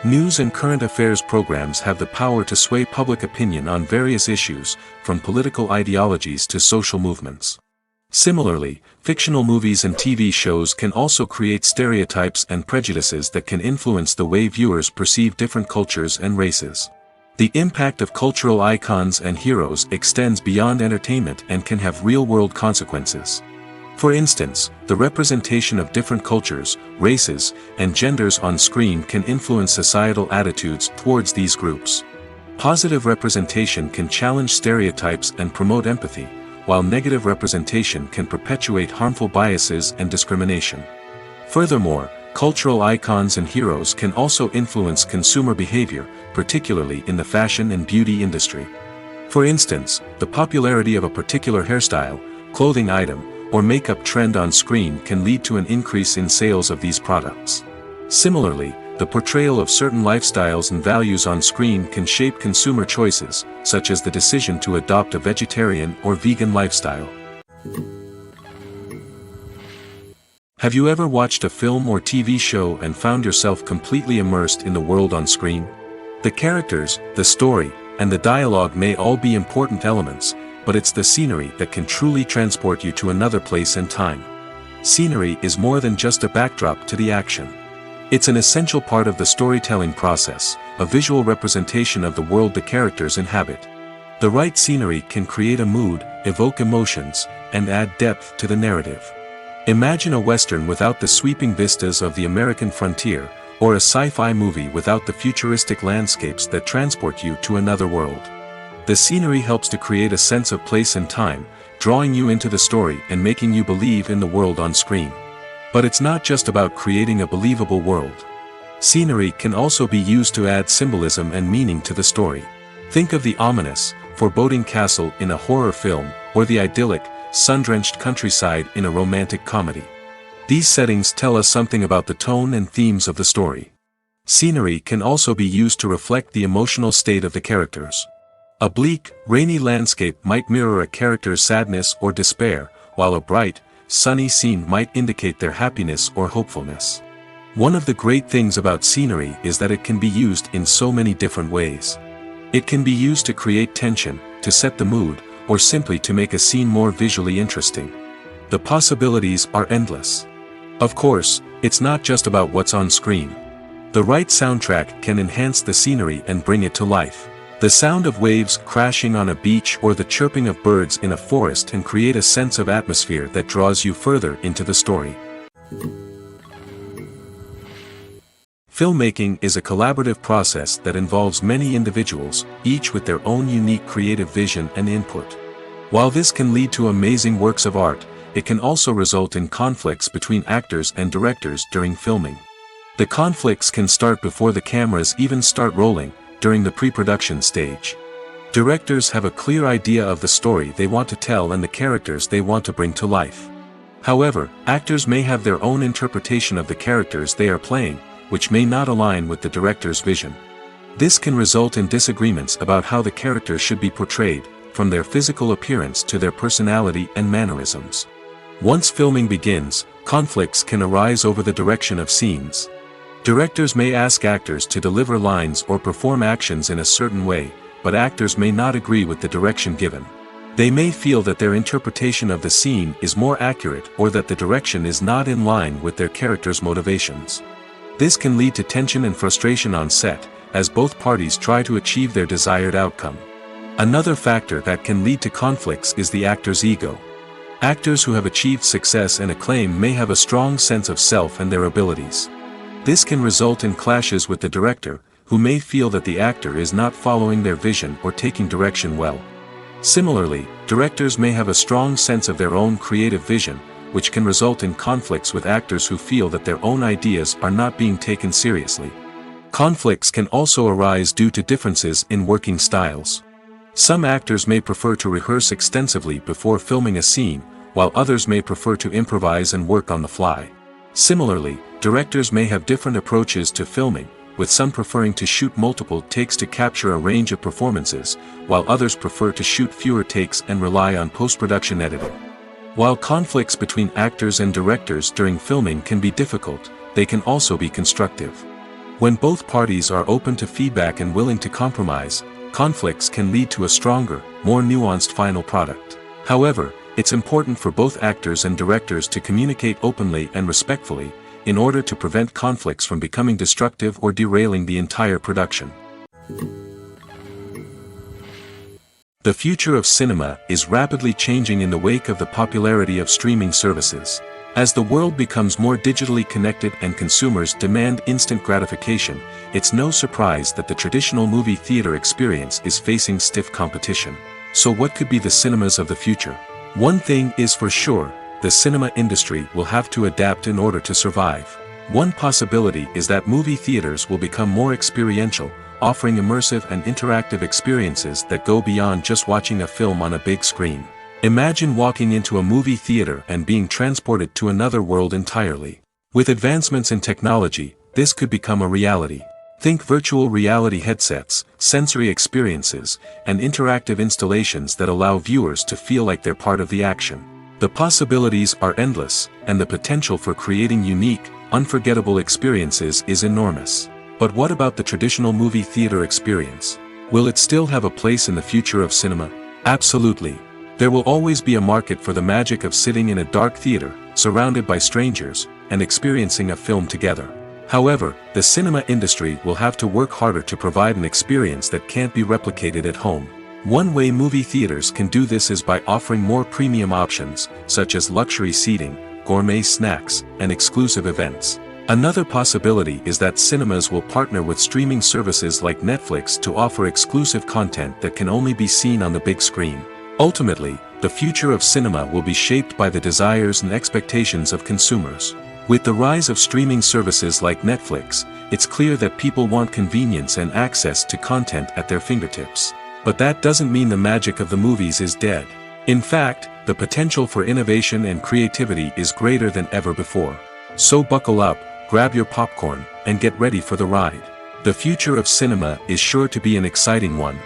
News and current affairs programs have the power to sway public opinion on various issues, from political ideologies to social movements. Similarly, fictional movies and TV shows can also create stereotypes and prejudices that can influence the way viewers perceive different cultures and races. The impact of cultural icons and heroes extends beyond entertainment and can have real-world consequences. For instance, the representation of different cultures, races, and genders on screen can influence societal attitudes towards these groups. Positive representation can challenge stereotypes and promote empathy, while negative representation can perpetuate harmful biases and discrimination. Furthermore, cultural icons and heroes can also influence consumer behavior, particularly in the fashion and beauty industry. For instance, the popularity of a particular hairstyle, clothing item, or makeup trend on screen can lead to an increase in sales of these products. Similarly, the portrayal of certain lifestyles and values on screen can shape consumer choices, such as the decision to adopt a vegetarian or vegan lifestyle. Have you ever watched a film or TV show and found yourself completely immersed in the world on screen? The characters, the story, and the dialogue may all be important elements, but it's the scenery that can truly transport you to another place and time. Scenery is more than just a backdrop to the action. It's an essential part of the storytelling process, a visual representation of the world the characters inhabit. The right scenery can create a mood, evoke emotions, and add depth to the narrative. Imagine a western without the sweeping vistas of the American frontier, or a sci-fi movie without the futuristic landscapes that transport you to another world. The scenery helps to create a sense of place and time, drawing you into the story and making you believe in the world on screen. But it's not just about creating a believable world. Scenery can also be used to add symbolism and meaning to the story. Think of the ominous, foreboding castle in a horror film, or the idyllic, sun-drenched countryside in a romantic comedy. These settings tell us something about the tone and themes of the story. Scenery can also be used to reflect the emotional state of the characters. A bleak, rainy landscape might mirror a character's sadness or despair, while a bright, sunny scene might indicate their happiness or hopefulness. One of the great things about scenery is that it can be used in so many different ways. It can be used to create tension, to set the mood, or simply to make a scene more visually interesting. The possibilities are endless. Of course, it's not just about what's on screen. The right soundtrack can enhance the scenery and bring it to life. The sound of waves crashing on a beach or the chirping of birds in a forest can create a sense of atmosphere that draws you further into the story. Filmmaking is a collaborative process that involves many individuals, each with their own unique creative vision and input. While this can lead to amazing works of art, it can also result in conflicts between actors and directors during filming. The conflicts can start before the cameras even start rolling, during the pre-production stage. Directors have a clear idea of the story they want to tell and the characters they want to bring to life. However, actors may have their own interpretation of the characters they are playing, which may not align with the director's vision. This can result in disagreements about how the characters should be portrayed, from their physical appearance to their personality and mannerisms. Once filming begins, conflicts can arise over the direction of scenes. Directors may ask actors to deliver lines or perform actions in a certain way, but actors may not agree with the direction given. They may feel that their interpretation of the scene is more accurate or that the direction is not in line with their character's motivations. This can lead to tension and frustration on set, as both parties try to achieve their desired outcome. Another factor that can lead to conflicts is the actor's ego. Actors who have achieved success and acclaim may have a strong sense of self and their abilities. This can result in clashes with the director, who may feel that the actor is not following their vision or taking direction well. Similarly, directors may have a strong sense of their own creative vision, which can result in conflicts with actors who feel that their own ideas are not being taken seriously. Conflicts can also arise due to differences in working styles. Some actors may prefer to rehearse extensively before filming a scene, while others may prefer to improvise and work on the fly. Similarly, directors may have different approaches to filming, with some preferring to shoot multiple takes to capture a range of performances, while others prefer to shoot fewer takes and rely on post-production editing. While conflicts between actors and directors during filming can be difficult, they can also be constructive. When both parties are open to feedback and willing to compromise, conflicts can lead to a stronger, more nuanced final product. However, it's important for both actors and directors to communicate openly and respectfully, in order to prevent conflicts from becoming destructive or derailing the entire production. The future of cinema is rapidly changing in the wake of the popularity of streaming services. As the world becomes more digitally connected and consumers demand instant gratification, it's no surprise that the traditional movie theater experience is facing stiff competition. So what could be the cinemas of the future? One thing is for sure, the cinema industry will have to adapt in order to survive. One possibility is that movie theaters will become more experiential, offering immersive and interactive experiences that go beyond just watching a film on a big screen. Imagine walking into a movie theater and being transported to another world entirely. With advancements in technology, this could become a reality. Think virtual reality headsets, sensory experiences, and interactive installations that allow viewers to feel like they're part of the action. The possibilities are endless, and the potential for creating unique, unforgettable experiences is enormous. But what about the traditional movie theater experience? Will it still have a place in the future of cinema? Absolutely. There will always be a market for the magic of sitting in a dark theater, surrounded by strangers, and experiencing a film together. However, the cinema industry will have to work harder to provide an experience that can't be replicated at home. One way movie theaters can do this is by offering more premium options, such as luxury seating, gourmet snacks, and exclusive events. Another possibility is that cinemas will partner with streaming services like Netflix to offer exclusive content that can only be seen on the big screen. Ultimately, the future of cinema will be shaped by the desires and expectations of consumers. With the rise of streaming services like Netflix, it's clear that people want convenience and access to content at their fingertips. But that doesn't mean the magic of the movies is dead. In fact, the potential for innovation and creativity is greater than ever before. So buckle up, grab your popcorn, and get ready for the ride. The future of cinema is sure to be an exciting one.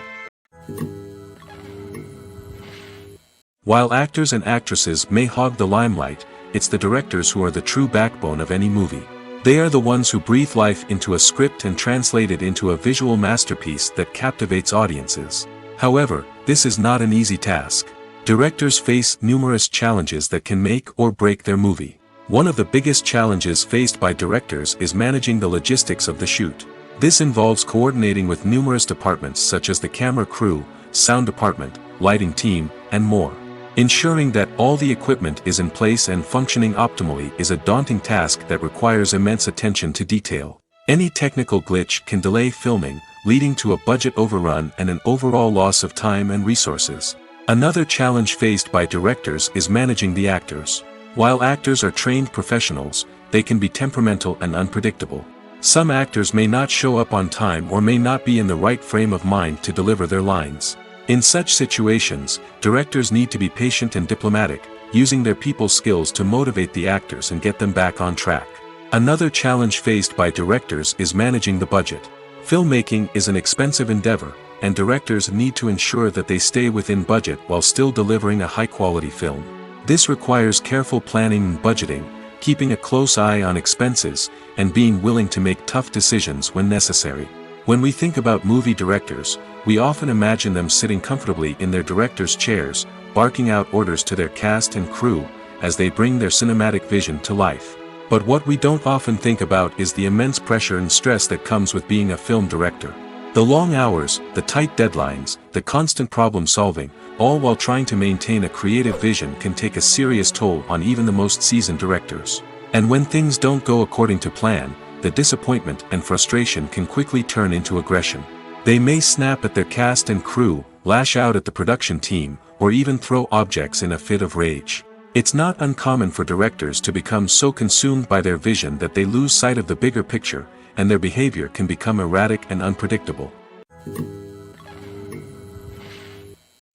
While actors and actresses may hog the limelight, it's the directors who are the true backbone of any movie. They are the ones who breathe life into a script and translate it into a visual masterpiece that captivates audiences. However, this is not an easy task. Directors face numerous challenges that can make or break their movie. One of the biggest challenges faced by directors is managing the logistics of the shoot. This involves coordinating with numerous departments such as the camera crew, sound department, lighting team, and more. Ensuring that all the equipment is in place and functioning optimally is a daunting task that requires immense attention to detail. Any technical glitch can delay filming, leading to a budget overrun and an overall loss of time and resources. Another challenge faced by directors is managing the actors. While actors are trained professionals, they can be temperamental and unpredictable. Some actors may not show up on time or may not be in the right frame of mind to deliver their lines. In such situations, directors need to be patient and diplomatic, using their people skills to motivate the actors and get them back on track. Another challenge faced by directors is managing the budget. Filmmaking is an expensive endeavor, and directors need to ensure that they stay within budget while still delivering a high-quality film. This requires careful planning and budgeting, keeping a close eye on expenses, and being willing to make tough decisions when necessary. When we think about movie directors, we often imagine them sitting comfortably in their director's chairs, barking out orders to their cast and crew, as they bring their cinematic vision to life. But what we don't often think about is the immense pressure and stress that comes with being a film director. The long hours, the tight deadlines, the constant problem solving, all while trying to maintain a creative vision can take a serious toll on even the most seasoned directors. And when things don't go according to plan, the disappointment and frustration can quickly turn into aggression. They may snap at their cast and crew, lash out at the production team, or even throw objects in a fit of rage. It's not uncommon for directors to become so consumed by their vision that they lose sight of the bigger picture, and their behavior can become erratic and unpredictable.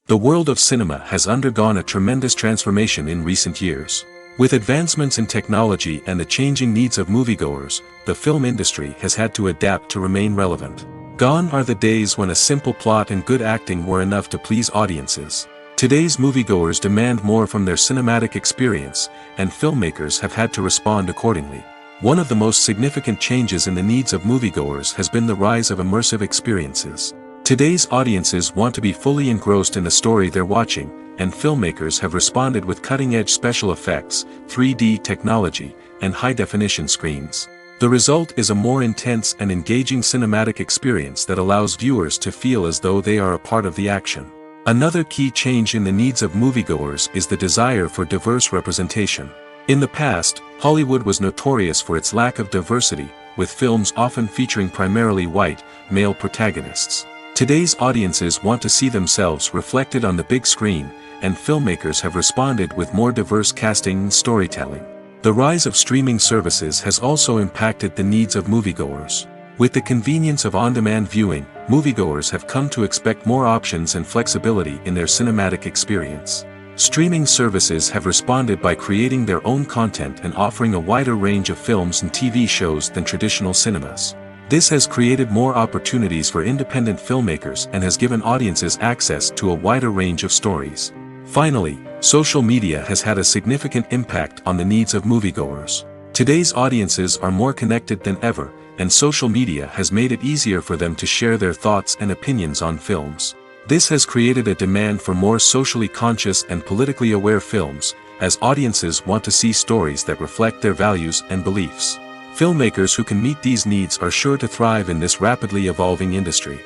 The world of cinema has undergone a tremendous transformation in recent years. With advancements in technology and the changing needs of moviegoers, the film industry has had to adapt to remain relevant. Gone are the days when a simple plot and good acting were enough to please audiences. Today's moviegoers demand more from their cinematic experience, and filmmakers have had to respond accordingly. One of the most significant changes in the needs of moviegoers has been the rise of immersive experiences. Today's audiences want to be fully engrossed in the story they're watching, and filmmakers have responded with cutting-edge special effects, 3D technology, and high-definition screens. The result is a more intense and engaging cinematic experience that allows viewers to feel as though they are a part of the action. Another key change in the needs of moviegoers is the desire for diverse representation. In the past, Hollywood was notorious for its lack of diversity, with films often featuring primarily white, male protagonists. Today's audiences want to see themselves reflected on the big screen, and filmmakers have responded with more diverse casting and storytelling. The rise of streaming services has also impacted the needs of moviegoers. With the convenience of on-demand viewing, moviegoers have come to expect more options and flexibility in their cinematic experience. Streaming services have responded by creating their own content and offering a wider range of films and TV shows than traditional cinemas. This has created more opportunities for independent filmmakers and has given audiences access to a wider range of stories. Finally, social media has had a significant impact on the needs of moviegoers. Today's audiences are more connected than ever, and social media has made it easier for them to share their thoughts and opinions on films. This has created a demand for more socially conscious and politically aware films, as audiences want to see stories that reflect their values and beliefs. Filmmakers who can meet these needs are sure to thrive in this rapidly evolving industry.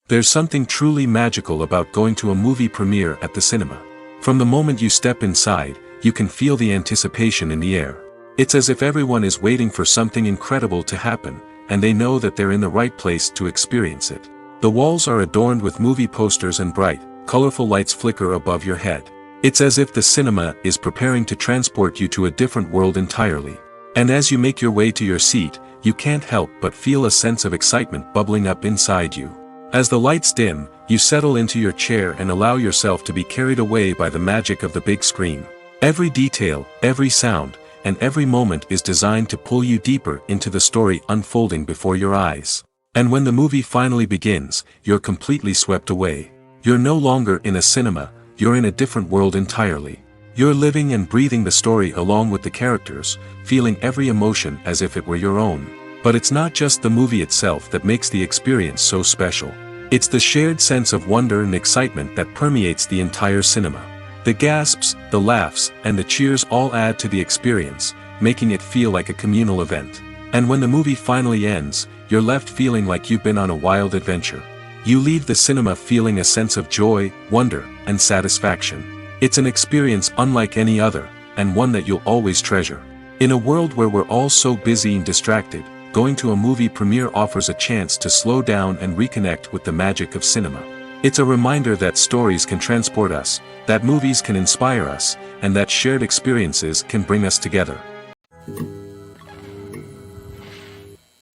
There's something truly magical about going to a movie premiere at the cinema. From the moment you step inside, you can feel the anticipation in the air. It's as if everyone is waiting for something incredible to happen, and they know that they're in the right place to experience it. The walls are adorned with movie posters and bright, colorful lights flicker above your head. It's as if the cinema is preparing to transport you to a different world entirely. And as you make your way to your seat, you can't help but feel a sense of excitement bubbling up inside you. As the lights dim, you settle into your chair and allow yourself to be carried away by the magic of the big screen. Every detail, every sound, and every moment is designed to pull you deeper into the story unfolding before your eyes. And when the movie finally begins, you're completely swept away. You're no longer in a cinema, you're in a different world entirely. You're living and breathing the story along with the characters, feeling every emotion as if it were your own. But it's not just the movie itself that makes the experience so special. It's the shared sense of wonder and excitement that permeates the entire cinema. The gasps, the laughs, and the cheers all add to the experience, making it feel like a communal event. And when the movie finally ends, you're left feeling like you've been on a wild adventure. You leave the cinema feeling a sense of joy, wonder, and satisfaction. It's an experience unlike any other, and one that you'll always treasure. In a world where we're all so busy and distracted, going to a movie premiere offers a chance to slow down and reconnect with the magic of cinema. It's a reminder that stories can transport us, that movies can inspire us, and that shared experiences can bring us together.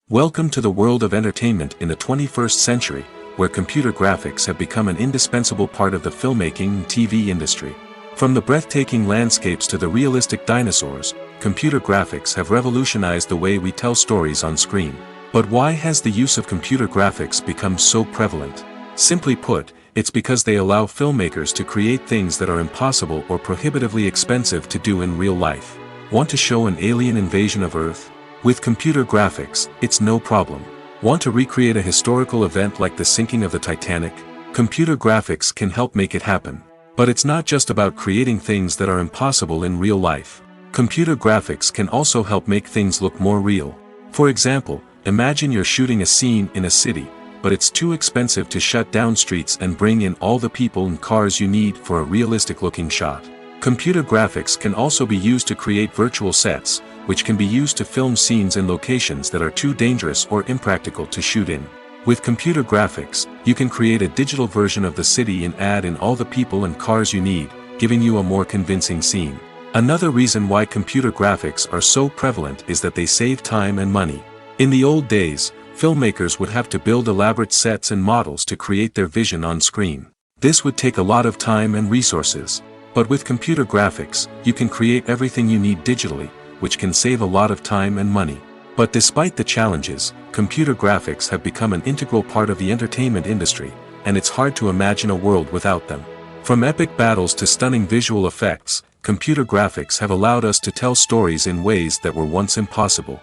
Welcome to the world of entertainment in the 21st century, where computer graphics have become an indispensable part of the filmmaking and TV industry. From the breathtaking landscapes to the realistic dinosaurs, computer graphics have revolutionized the way we tell stories on screen. But why has the use of computer graphics become so prevalent? Simply put, it's because they allow filmmakers to create things that are impossible or prohibitively expensive to do in real life. Want to show an alien invasion of Earth? With computer graphics, it's no problem. Want to recreate a historical event like the sinking of the Titanic? Computer graphics can help make it happen. But it's not just about creating things that are impossible in real life. Computer graphics can also help make things look more real. For example, imagine you're shooting a scene in a city, but it's too expensive to shut down streets and bring in all the people and cars you need for a realistic-looking shot. Computer graphics can also be used to create virtual sets, which can be used to film scenes in locations that are too dangerous or impractical to shoot in. With computer graphics, you can create a digital version of the city and add in all the people and cars you need, giving you a more convincing scene. Another reason why computer graphics are so prevalent is that they save time and money. In the old days, filmmakers would have to build elaborate sets and models to create their vision on screen. This would take a lot of time and resources. But with computer graphics, you can create everything you need digitally, which can save a lot of time and money. But despite the challenges, computer graphics have become an integral part of the entertainment industry, and it's hard to imagine a world without them. From epic battles to stunning visual effects, computer graphics have allowed us to tell stories in ways that were once impossible.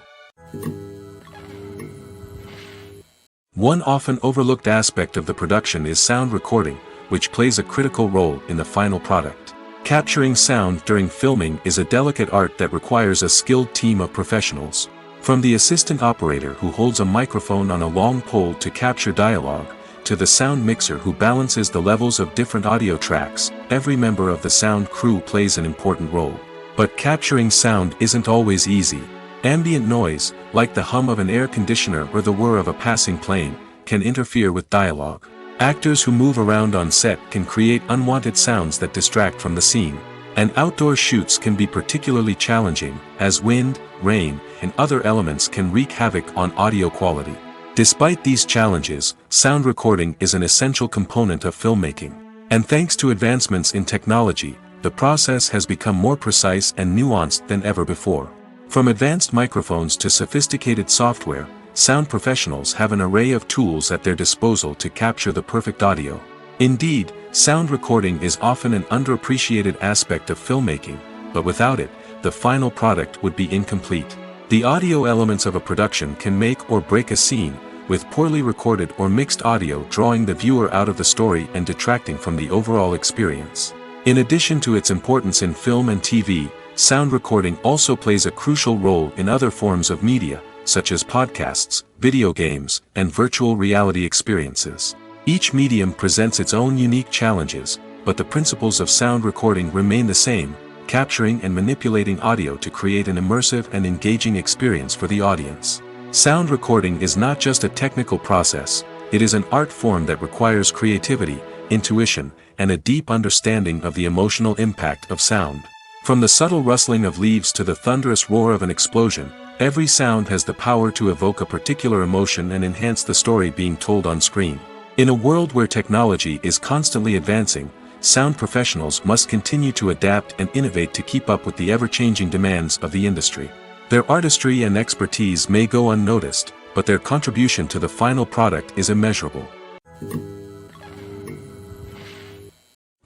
One often overlooked aspect of the production is sound recording, which plays a critical role in the final product. Capturing sound during filming is a delicate art that requires a skilled team of professionals. From the assistant operator who holds a microphone on a long pole to capture dialogue, to the sound mixer who balances the levels of different audio tracks, every member of the sound crew plays an important role. But capturing sound isn't always easy. Ambient noise, like the hum of an air conditioner or the whir of a passing plane, can interfere with dialogue. Actors who move around on set can create unwanted sounds that distract from the scene. And outdoor shoots can be particularly challenging, as wind, rain, and other elements can wreak havoc on audio quality. Despite these challenges, sound recording is an essential component of filmmaking. And thanks to advancements in technology, the process has become more precise and nuanced than ever before. From advanced microphones to sophisticated software, sound professionals have an array of tools at their disposal to capture the perfect audio. Indeed, sound recording is often an underappreciated aspect of filmmaking, but without it, the final product would be incomplete. The audio elements of a production can make or break a scene, with poorly recorded or mixed audio drawing the viewer out of the story and detracting from the overall experience. In addition to its importance in film and TV, sound recording also plays a crucial role in other forms of media, such as podcasts, video games, and virtual reality experiences. Each medium presents its own unique challenges, but the principles of sound recording remain the same: capturing and manipulating audio to create an immersive and engaging experience for the audience. Sound recording is not just a technical process, it is an art form that requires creativity, intuition, and a deep understanding of the emotional impact of sound. From the subtle rustling of leaves to the thunderous roar of an explosion, every sound has the power to evoke a particular emotion and enhance the story being told on screen. In a world where technology is constantly advancing, sound professionals must continue to adapt and innovate to keep up with the ever-changing demands of the industry. Their artistry and expertise may go unnoticed, but their contribution to the final product is immeasurable.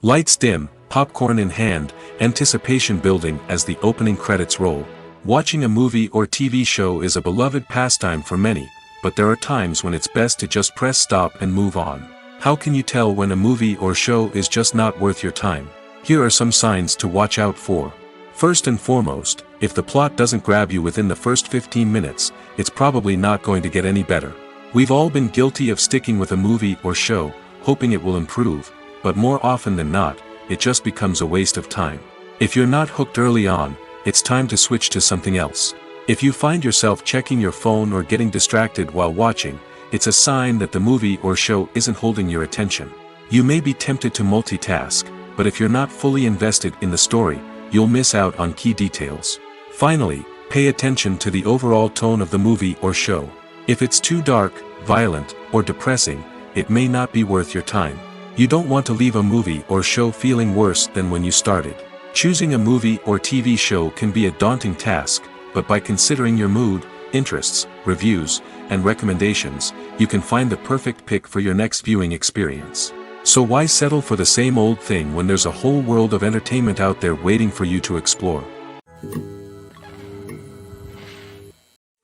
Lights dim, popcorn in hand, anticipation building as the opening credits roll. Watching a movie or TV show is a beloved pastime for many, but there are times when it's best to just press stop and move on. How can you tell when a movie or show is just not worth your time? Here are some signs to watch out for. First and foremost, if the plot doesn't grab you within the first 15 minutes, it's probably not going to get any better. We've all been guilty of sticking with a movie or show, hoping it will improve, but more often than not, it just becomes a waste of time. If you're not hooked early on, it's time to switch to something else. If you find yourself checking your phone or getting distracted while watching, it's a sign that the movie or show isn't holding your attention. You may be tempted to multitask, but if you're not fully invested in the story, you'll miss out on key details. Finally, pay attention to the overall tone of the movie or show. If it's too dark, violent, or depressing, it may not be worth your time. You don't want to leave a movie or show feeling worse than when you started. Choosing a movie or TV show can be a daunting task, but by considering your mood, interests, reviews, and recommendations, you can find the perfect pick for your next viewing experience. So why settle for the same old thing when there's a whole world of entertainment out there waiting for you to explore?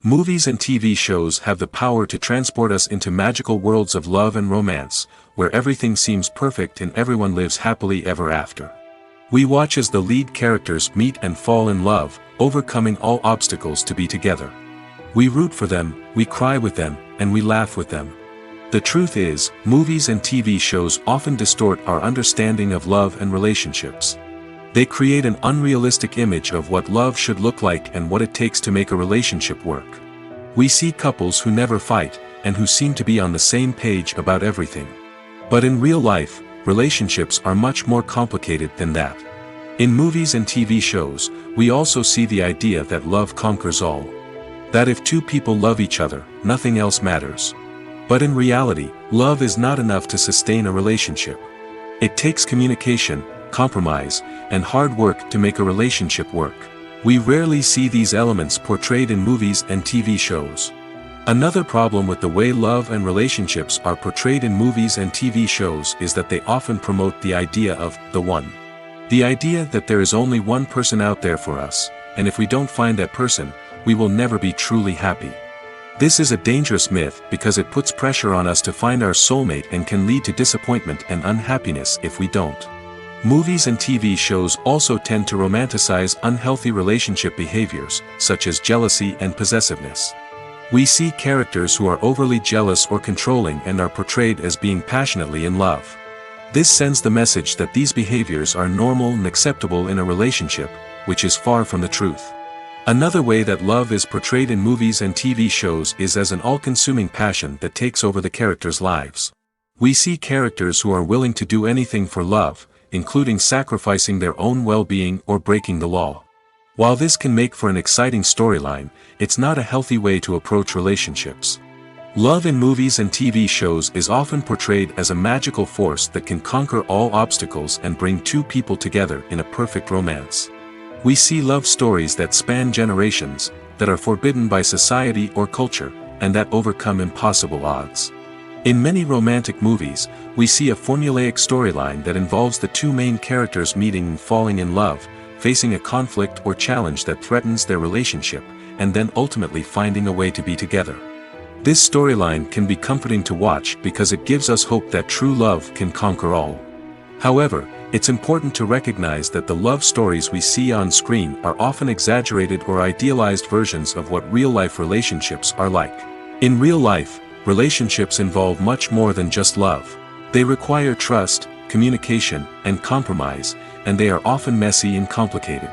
Movies and TV shows have the power to transport us into magical worlds of love and romance, where everything seems perfect and everyone lives happily ever after. We watch as the lead characters meet and fall in love, overcoming all obstacles to be together. We root for them, we cry with them, and we laugh with them. The truth is, movies and TV shows often distort our understanding of love and relationships. They create an unrealistic image of what love should look like and what it takes to make a relationship work. We see couples who never fight, and who seem to be on the same page about everything. But in real life, relationships are much more complicated than that. In movies and TV shows, we also see the idea that love conquers all. That if two people love each other, nothing else matters. But in reality, love is not enough to sustain a relationship. It takes communication, compromise, and hard work to make a relationship work. We rarely see these elements portrayed in movies and TV shows. Another problem with the way love and relationships are portrayed in movies and TV shows is that they often promote the idea of the one. The idea that there is only one person out there for us, and if we don't find that person, we will never be truly happy. This is a dangerous myth because it puts pressure on us to find our soulmate and can lead to disappointment and unhappiness if we don't. Movies and TV shows also tend to romanticize unhealthy relationship behaviors, such as jealousy and possessiveness. We see characters who are overly jealous or controlling and are portrayed as being passionately in love. This sends the message that these behaviors are normal and acceptable in a relationship, which is far from the truth. Another way that love is portrayed in movies and TV shows is as an all-consuming passion that takes over the characters' lives. We see characters who are willing to do anything for love, including sacrificing their own well-being or breaking the law. While this can make for an exciting storyline, it's not a healthy way to approach relationships. Love in movies and TV shows is often portrayed as a magical force that can conquer all obstacles and bring two people together in a perfect romance. We see love stories that span generations, that are forbidden by society or culture, and that overcome impossible odds. In many romantic movies, we see a formulaic storyline that involves the two main characters meeting and falling in love, facing a conflict or challenge that threatens their relationship, and then ultimately finding a way to be together. This storyline can be comforting to watch because it gives us hope that true love can conquer all. However, it's important to recognize that the love stories we see on screen are often exaggerated or idealized versions of what real-life relationships are like. In real life, relationships involve much more than just love. They require trust, communication, and compromise, and they are often messy and complicated.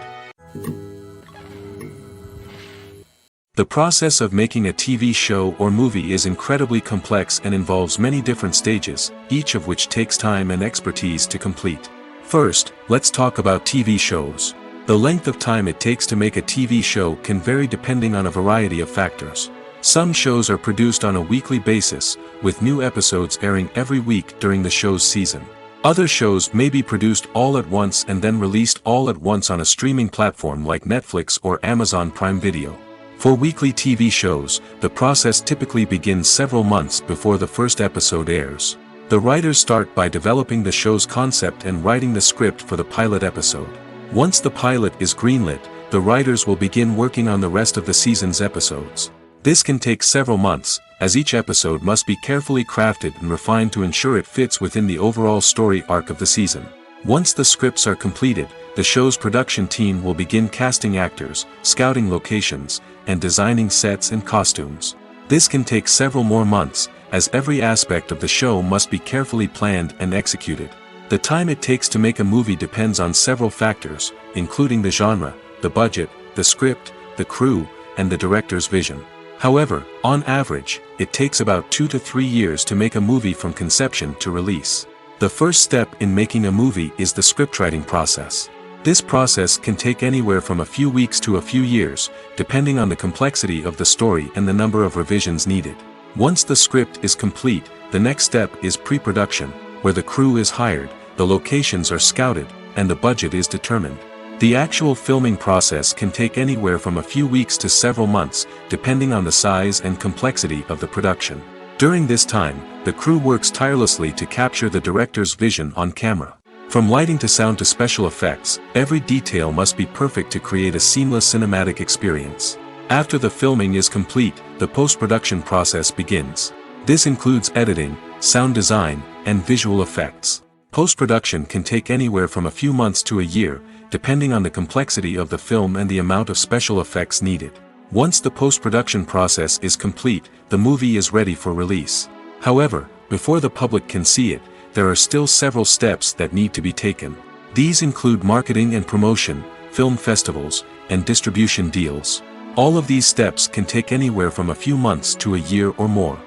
The process of making a TV show or movie is incredibly complex and involves many different stages, each of which takes time and expertise to complete. First, let's talk about TV shows. The length of time it takes to make a TV show can vary depending on a variety of factors. Some shows are produced on a weekly basis, with new episodes airing every week during the show's season. Other shows may be produced all at once and then released all at once on a streaming platform like Netflix or Amazon Prime Video. For weekly TV shows, the process typically begins several months before the first episode airs. The writers start by developing the show's concept and writing the script for the pilot episode. Once the pilot is greenlit, the writers will begin working on the rest of the season's episodes. This can take several months, as each episode must be carefully crafted and refined to ensure it fits within the overall story arc of the season. Once the scripts are completed, the show's production team will begin casting actors, scouting locations, and designing sets and costumes. This can take several more months, as every aspect of the show must be carefully planned and executed. The time it takes to make a movie depends on several factors, including the genre, the budget, the script, the crew, and the director's vision. However, on average, it takes about 2 to 3 years to make a movie from conception to release. The first step in making a movie is the scriptwriting process. This process can take anywhere from a few weeks to a few years, depending on the complexity of the story and the number of revisions needed. Once the script is complete, the next step is pre-production, where the crew is hired, the locations are scouted, and the budget is determined. The actual filming process can take anywhere from a few weeks to several months, depending on the size and complexity of the production. During this time, the crew works tirelessly to capture the director's vision on camera. From lighting to sound to special effects, every detail must be perfect to create a seamless cinematic experience. After the filming is complete, the post-production process begins. This includes editing, sound design, and visual effects. Post-production can take anywhere from a few months to a year, depending on the complexity of the film and the amount of special effects needed. Once the post-production process is complete, the movie is ready for release. However, before the public can see it, there are still several steps that need to be taken. These include marketing and promotion, film festivals, and distribution deals. All of these steps can take anywhere from a few months to a year or more.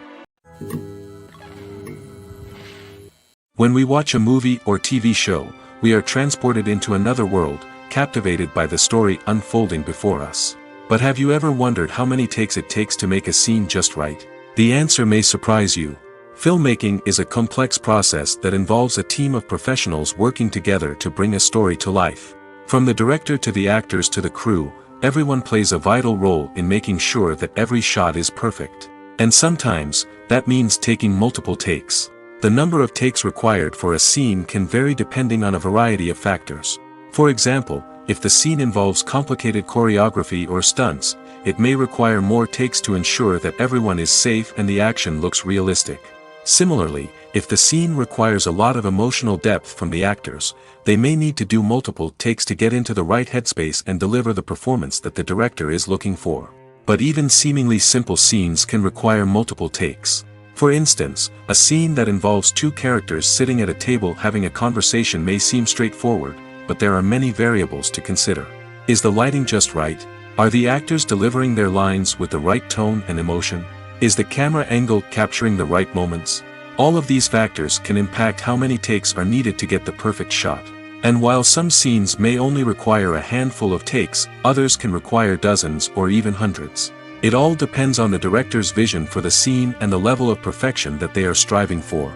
When we watch a movie or TV show, we are transported into another world, captivated by the story unfolding before us. But have you ever wondered how many takes it takes to make a scene just right? The answer may surprise you. Filmmaking is a complex process that involves a team of professionals working together to bring a story to life. From the director to the actors to the crew, everyone plays a vital role in making sure that every shot is perfect. And sometimes, that means taking multiple takes. The number of takes required for a scene can vary depending on a variety of factors. For example, if the scene involves complicated choreography or stunts, it may require more takes to ensure that everyone is safe and the action looks realistic. Similarly, if the scene requires a lot of emotional depth from the actors, they may need to do multiple takes to get into the right headspace and deliver the performance that the director is looking for. But even seemingly simple scenes can require multiple takes. For instance, a scene that involves two characters sitting at a table having a conversation may seem straightforward, but there are many variables to consider. Is the lighting just right? Are the actors delivering their lines with the right tone and emotion? Is the camera angle capturing the right moments? All of these factors can impact how many takes are needed to get the perfect shot. And while some scenes may only require a handful of takes, others can require dozens or even hundreds. It all depends on the director's vision for the scene and the level of perfection that they are striving for.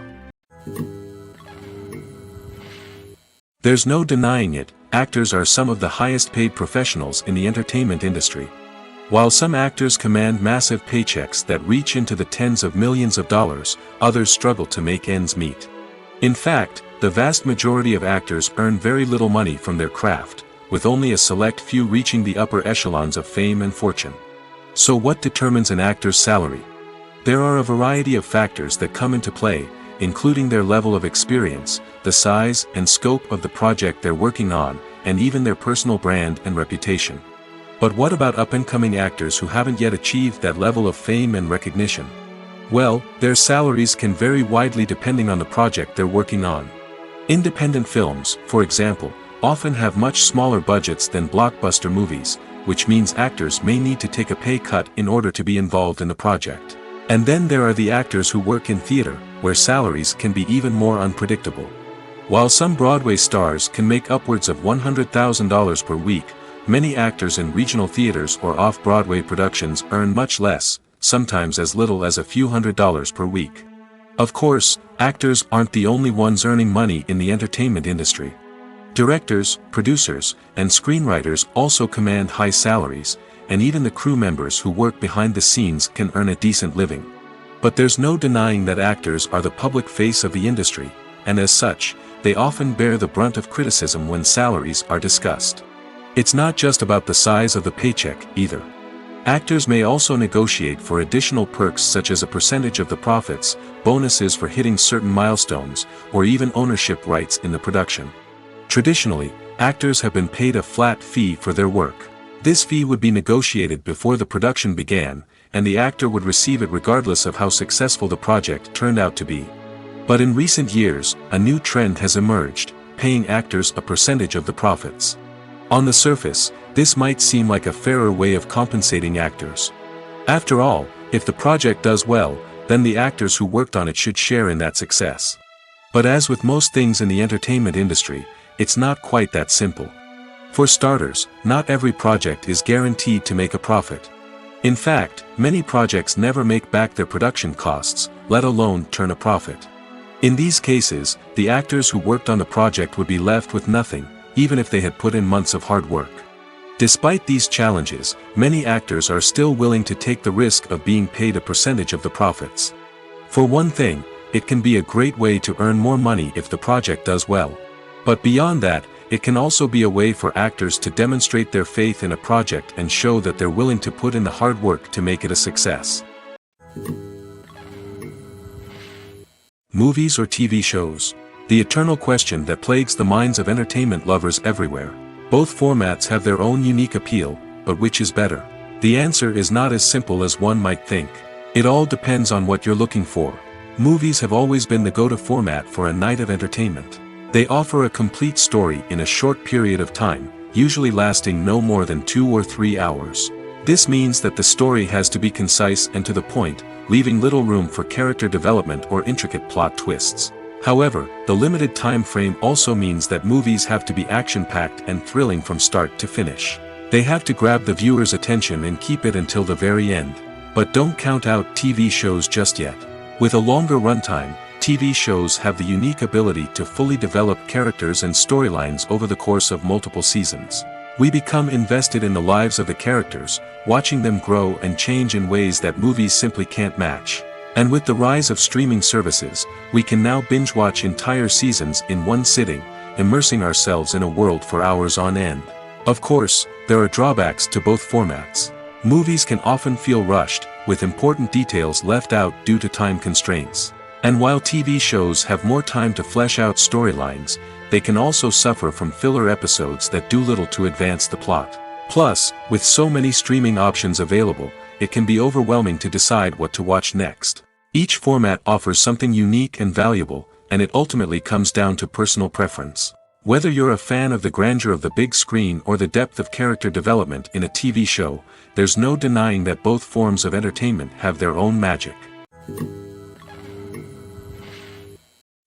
There's no denying it, actors are some of the highest paid professionals in the entertainment industry. While some actors command massive paychecks that reach into the tens of millions of dollars, others struggle to make ends meet. In fact, the vast majority of actors earn very little money from their craft, with only a select few reaching the upper echelons of fame and fortune. So what determines an actor's salary? There are a variety of factors that come into play, including their level of experience, the size and scope of the project they're working on, and even their personal brand and reputation. But what about up-and-coming actors who haven't yet achieved that level of fame and recognition? Well, their salaries can vary widely depending on the project they're working on. Independent films, for example, often have much smaller budgets than blockbuster movies, which means actors may need to take a pay cut in order to be involved in the project. And then there are the actors who work in theater, where salaries can be even more unpredictable. While some Broadway stars can make upwards of $100,000 per week, many actors in regional theaters or off-Broadway productions earn much less, sometimes as little as a few $100s per week. Of course, actors aren't the only ones earning money in the entertainment industry. Directors, producers, and screenwriters also command high salaries, and even the crew members who work behind the scenes can earn a decent living. But there's no denying that actors are the public face of the industry, and as such, they often bear the brunt of criticism when salaries are discussed. It's not just about the size of the paycheck, either. Actors may also negotiate for additional perks such as a percentage of the profits, bonuses for hitting certain milestones, or even ownership rights in the production. Traditionally, actors have been paid a flat fee for their work. This fee would be negotiated before the production began, and the actor would receive it regardless of how successful the project turned out to be. But in recent years, a new trend has emerged, paying actors a percentage of the profits. On the surface, this might seem like a fairer way of compensating actors. After all, if the project does well, then the actors who worked on it should share in that success. But as with most things in the entertainment industry, it's not quite that simple. For starters, not every project is guaranteed to make a profit. In fact, many projects never make back their production costs, let alone turn a profit. In these cases, the actors who worked on the project would be left with nothing, even if they had put in months of hard work. Despite these challenges, many actors are still willing to take the risk of being paid a percentage of the profits. For one thing, it can be a great way to earn more money if the project does well. But beyond that, it can also be a way for actors to demonstrate their faith in a project and show that they're willing to put in the hard work to make it a success. Movies or TV shows? The eternal question that plagues the minds of entertainment lovers everywhere. Both formats have their own unique appeal, but which is better? The answer is not as simple as one might think. It all depends on what you're looking for. Movies have always been the go-to format for a night of entertainment. They offer a complete story in a short period of time, usually lasting no more than 2 or 3 hours. This means that the story has to be concise and to the point, leaving little room for character development or intricate plot twists. However, the limited time frame also means that movies have to be action-packed and thrilling from start to finish. They have to grab the viewer's attention and keep it until the very end. But don't count out TV shows just yet. With a longer runtime, TV shows have the unique ability to fully develop characters and storylines over the course of multiple seasons. We become invested in the lives of the characters, watching them grow and change in ways that movies simply can't match. And with the rise of streaming services, we can now binge-watch entire seasons in one sitting, immersing ourselves in a world for hours on end. Of course, there are drawbacks to both formats. Movies can often feel rushed, with important details left out due to time constraints. And while TV shows have more time to flesh out storylines, they can also suffer from filler episodes that do little to advance the plot. Plus, with so many streaming options available, it can be overwhelming to decide what to watch next. Each format offers something unique and valuable, and it ultimately comes down to personal preference. Whether you're a fan of the grandeur of the big screen or the depth of character development in a TV show, there's no denying that both forms of entertainment have their own magic.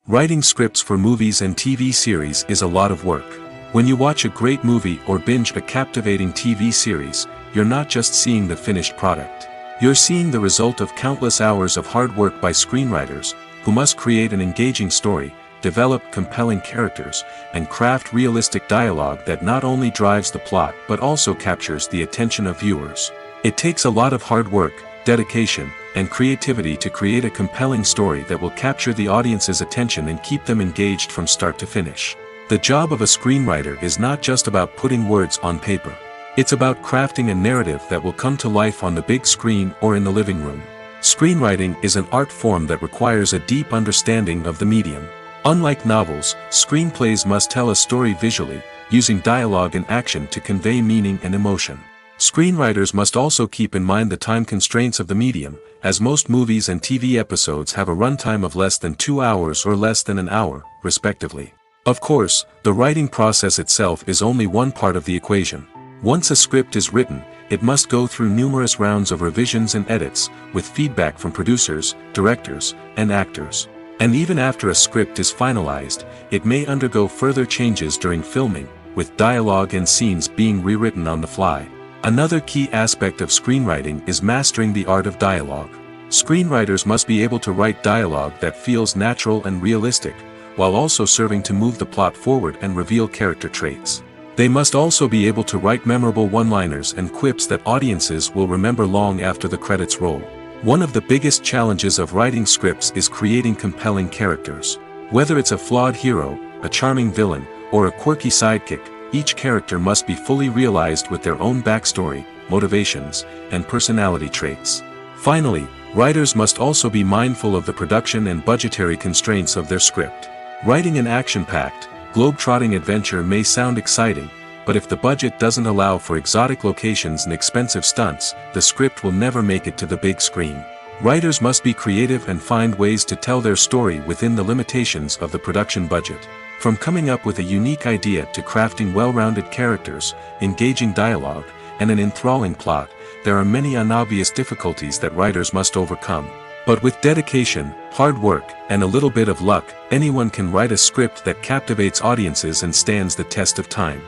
Writing scripts for movies and TV series is a lot of work. When you watch a great movie or binge a captivating TV series, you're not just seeing the finished product. You're seeing the result of countless hours of hard work by screenwriters, who must create an engaging story, develop compelling characters, and craft realistic dialogue that not only drives the plot but also captures the attention of viewers. It takes a lot of hard work, dedication, and creativity to create a compelling story that will capture the audience's attention and keep them engaged from start to finish. The job of a screenwriter is not just about putting words on paper. It's about crafting a narrative that will come to life on the big screen or in the living room. Screenwriting is an art form that requires a deep understanding of the medium. Unlike novels, screenplays must tell a story visually, using dialogue and action to convey meaning and emotion. Screenwriters must also keep in mind the time constraints of the medium, as most movies and TV episodes have a runtime of less than 2 hours or less than an hour, respectively. Of course, the writing process itself is only one part of the equation. Once a script is written, it must go through numerous rounds of revisions and edits, with feedback from producers, directors, and actors. And even after a script is finalized, it may undergo further changes during filming, with dialogue and scenes being rewritten on the fly. Another key aspect of screenwriting is mastering the art of dialogue. Screenwriters must be able to write dialogue that feels natural and realistic, while also serving to move the plot forward and reveal character traits. They must also be able to write memorable one-liners and quips that audiences will remember long after the credits roll. One of the biggest challenges of writing scripts is creating compelling characters. Whether it's a flawed hero, a charming villain, or a quirky sidekick, each character must be fully realized with their own backstory, motivations, and personality traits. Finally, writers must also be mindful of the production and budgetary constraints of their script. Writing an action-packed, globe-trotting adventure may sound exciting, but if the budget doesn't allow for exotic locations and expensive stunts, the script will never make it to the big screen. Writers must be creative and find ways to tell their story within the limitations of the production budget. From coming up with a unique idea to crafting well-rounded characters, engaging dialogue, and an enthralling plot, there are many unobvious difficulties that writers must overcome. But with dedication, hard work, and a little bit of luck, anyone can write a script that captivates audiences and stands the test of time.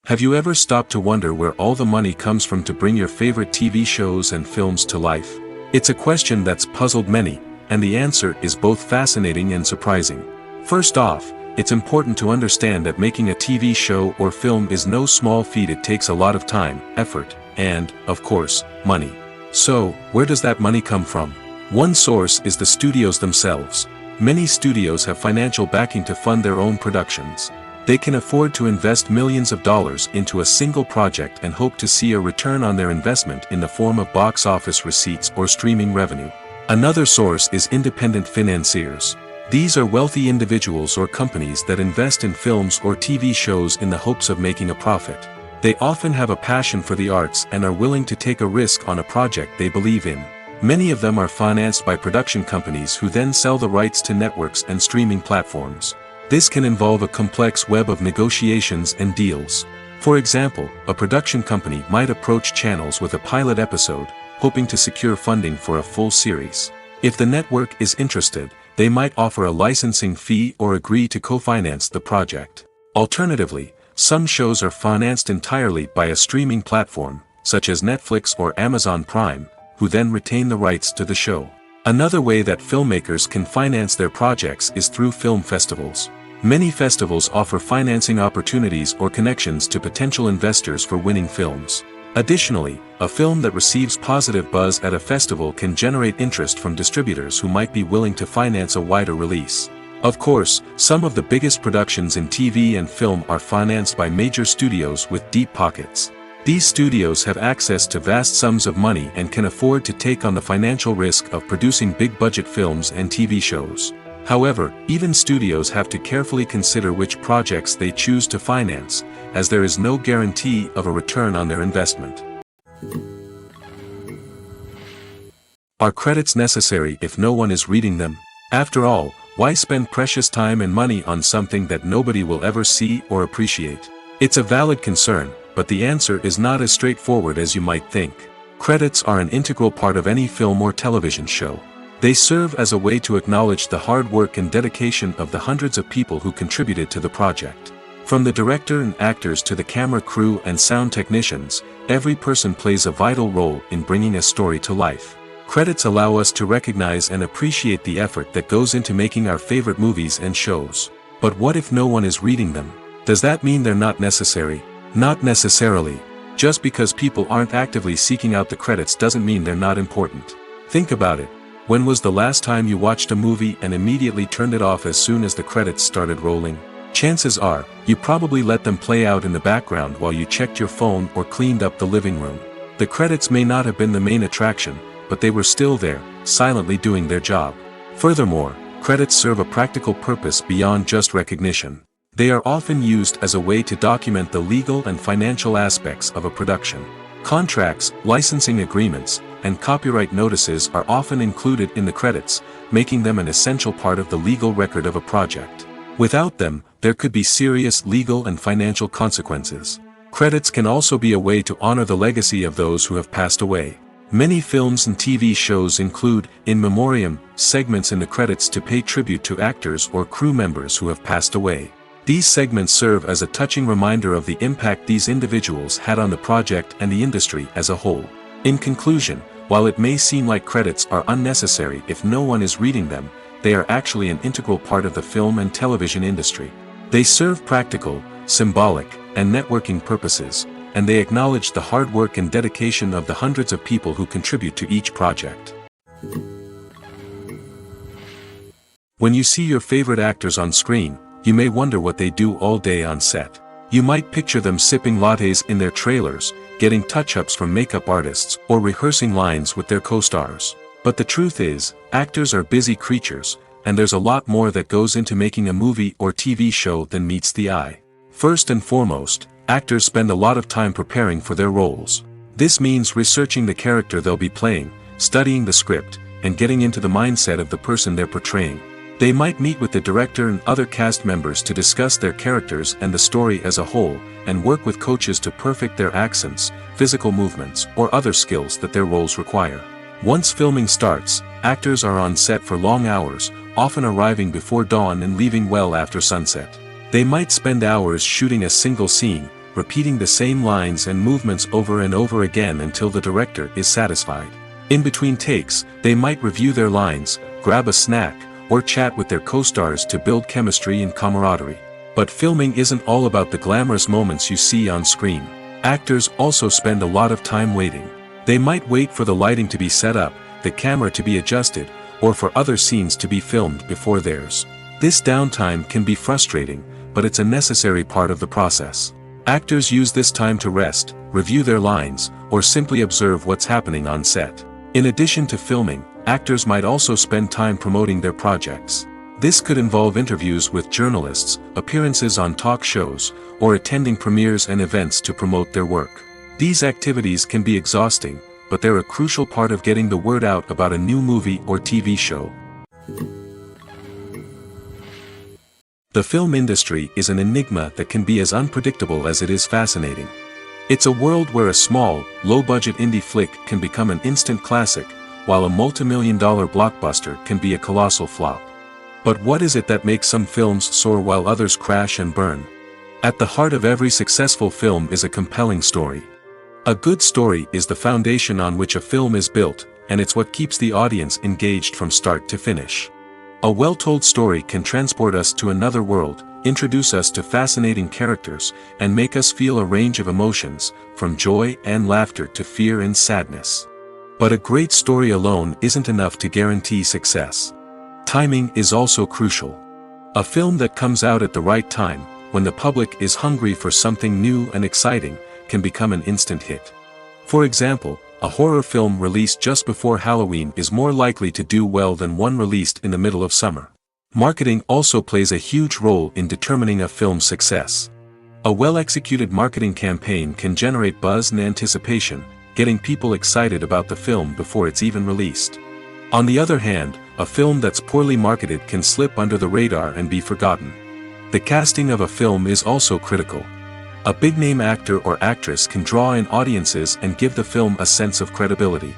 Have you ever stopped to wonder where all the money comes from to bring your favorite TV shows and films to life? It's a question that's puzzled many, and the answer is both fascinating and surprising. First off, it's important to understand that making a TV show or film is no small feat. It takes a lot of time, effort, and, of course, money. So, where does that money come from? One source is the studios themselves. Many studios have financial backing to fund their own productions. They can afford to invest millions of dollars into a single project and hope to see a return on their investment in the form of box office receipts or streaming revenue. Another source is independent financiers. These are wealthy individuals or companies that invest in films or TV shows in the hopes of making a profit. They often have a passion for the arts and are willing to take a risk on a project they believe in. Many of them are financed by production companies who then sell the rights to networks and streaming platforms. This can involve a complex web of negotiations and deals. For example, a production company might approach channels with a pilot episode, hoping to secure funding for a full series. If the network is interested, they might offer a licensing fee or agree to co-finance the project. Alternatively, some shows are financed entirely by a streaming platform, such as Netflix or Amazon Prime, who then retain the rights to the show. Another way that filmmakers can finance their projects is through film festivals. Many festivals offer financing opportunities or connections to potential investors for winning films. Additionally, a film that receives positive buzz at a festival can generate interest from distributors who might be willing to finance a wider release. Of course, some of the biggest productions in TV and film are financed by major studios with deep pockets. These studios have access to vast sums of money and can afford to take on the financial risk of producing big-budget films and TV shows. However, even studios have to carefully consider which projects they choose to finance, as there is no guarantee of a return on their investment. Are credits necessary if no one is reading them? After all, why spend precious time and money on something that nobody will ever see or appreciate? It's a valid concern, but the answer is not as straightforward as you might think. Credits are an integral part of any film or television show. They serve as a way to acknowledge the hard work and dedication of the hundreds of people who contributed to the project. From the director and actors to the camera crew and sound technicians, every person plays a vital role in bringing a story to life. Credits allow us to recognize and appreciate the effort that goes into making our favorite movies and shows. But what if no one is reading them? Does that mean they're not necessary? Not necessarily. Just because people aren't actively seeking out the credits doesn't mean they're not important. Think about it. When was the last time you watched a movie and immediately turned it off as soon as the credits started rolling? Chances are, you probably let them play out in the background while you checked your phone or cleaned up the living room. The credits may not have been the main attraction, but they were still there, silently doing their job. Furthermore, credits serve a practical purpose beyond just recognition. They are often used as a way to document the legal and financial aspects of a production. Contracts, licensing agreements, and copyright notices are often included in the credits, making them an essential part of the legal record of a project. Without them, there could be serious legal and financial consequences. Credits can also be a way to honor the legacy of those who have passed away. Many films and TV shows include, in memoriam, segments in the credits to pay tribute to actors or crew members who have passed away. These segments serve as a touching reminder of the impact these individuals had on the project and the industry as a whole. In conclusion, while it may seem like credits are unnecessary if no one is reading them, they are actually an integral part of the film and television industry. They serve practical, symbolic, and networking purposes, and they acknowledge the hard work and dedication of the hundreds of people who contribute to each project. When you see your favorite actors on screen, you may wonder what they do all day on set. You might picture them sipping lattes in their trailers, getting touch-ups from makeup artists, or rehearsing lines with their co-stars. But the truth is, actors are busy creatures, and there's a lot more that goes into making a movie or TV show than meets the eye. First and foremost, actors spend a lot of time preparing for their roles. This means researching the character they'll be playing, studying the script, and getting into the mindset of the person they're portraying. They might meet with the director and other cast members to discuss their characters and the story as a whole, and work with coaches to perfect their accents, physical movements, or other skills that their roles require. Once filming starts, actors are on set for long hours, often arriving before dawn and leaving well after sunset. They might spend hours shooting a single scene, repeating the same lines and movements over and over again until the director is satisfied. In between takes, they might review their lines, grab a snack, or chat with their co-stars to build chemistry and camaraderie. But filming isn't all about the glamorous moments you see on screen. Actors also spend a lot of time waiting. They might wait for the lighting to be set up, the camera to be adjusted, or for other scenes to be filmed before theirs. This downtime can be frustrating, but it's a necessary part of the process. Actors use this time to rest, review their lines, or simply observe what's happening on set. In addition to filming, actors might also spend time promoting their projects. This could involve interviews with journalists, appearances on talk shows, or attending premieres and events to promote their work. These activities can be exhausting, but they're a crucial part of getting the word out about a new movie or TV show. The film industry is an enigma that can be as unpredictable as it is fascinating. It's a world where a small, low-budget indie flick can become an instant classic, while a multi-million-dollar blockbuster can be a colossal flop. But what is it that makes some films soar while others crash and burn? At the heart of every successful film is a compelling story. A good story is the foundation on which a film is built, and it's what keeps the audience engaged from start to finish. A well-told story can transport us to another world, introduce us to fascinating characters, and make us feel a range of emotions, from joy and laughter to fear and sadness. But a great story alone isn't enough to guarantee success. Timing is also crucial. A film that comes out at the right time, when the public is hungry for something new and exciting, can become an instant hit. For example, a horror film released just before Halloween is more likely to do well than one released in the middle of summer. Marketing also plays a huge role in determining a film's success. A well-executed marketing campaign can generate buzz and anticipation, getting people excited about the film before it's even released. On the other hand, a film that's poorly marketed can slip under the radar and be forgotten. The casting of a film is also critical. A big-name actor or actress can draw in audiences and give the film a sense of credibility.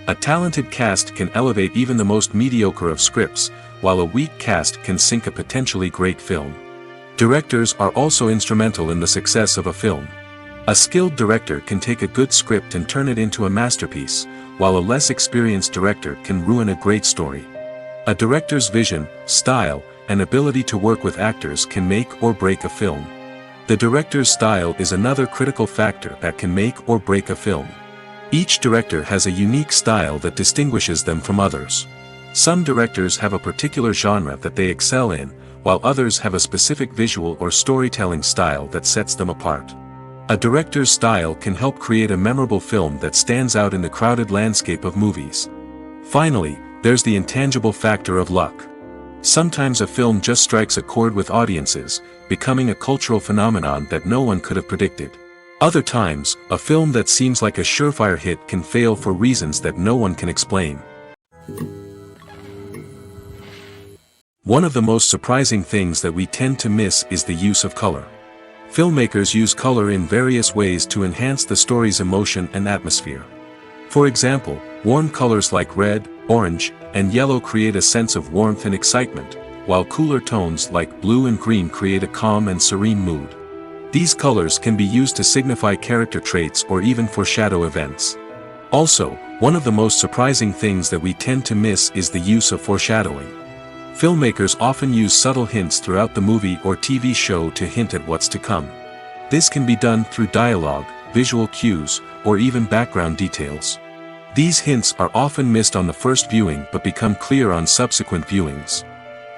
A talented cast can elevate even the most mediocre of scripts, while a weak cast can sink a potentially great film. Directors are also instrumental in the success of a film. A skilled director can take a good script and turn it into a masterpiece, while a less experienced director can ruin a great story. A director's vision, style, and ability to work with actors can make or break a film. The director's style is another critical factor that can make or break a film. Each director has a unique style that distinguishes them from others. Some directors have a particular genre that they excel in, while others have a specific visual or storytelling style that sets them apart. A director's style can help create a memorable film that stands out in the crowded landscape of movies. Finally, there's the intangible factor of luck. Sometimes a film just strikes a chord with audiences, becoming a cultural phenomenon that no one could have predicted. Other times, a film that seems like a surefire hit can fail for reasons that no one can explain. One of the most surprising things that we tend to miss is the use of color. Filmmakers use color in various ways to enhance the story's emotion and atmosphere. For example, warm colors like red, orange, and yellow create a sense of warmth and excitement, while cooler tones like blue and green create a calm and serene mood. These colors can be used to signify character traits or even foreshadow events. Also, one of the most surprising things that we tend to miss is the use of foreshadowing. Filmmakers often use subtle hints throughout the movie or TV show to hint at what's to come. This can be done through dialogue, visual cues, or even background details. These hints are often missed on the first viewing but become clear on subsequent viewings.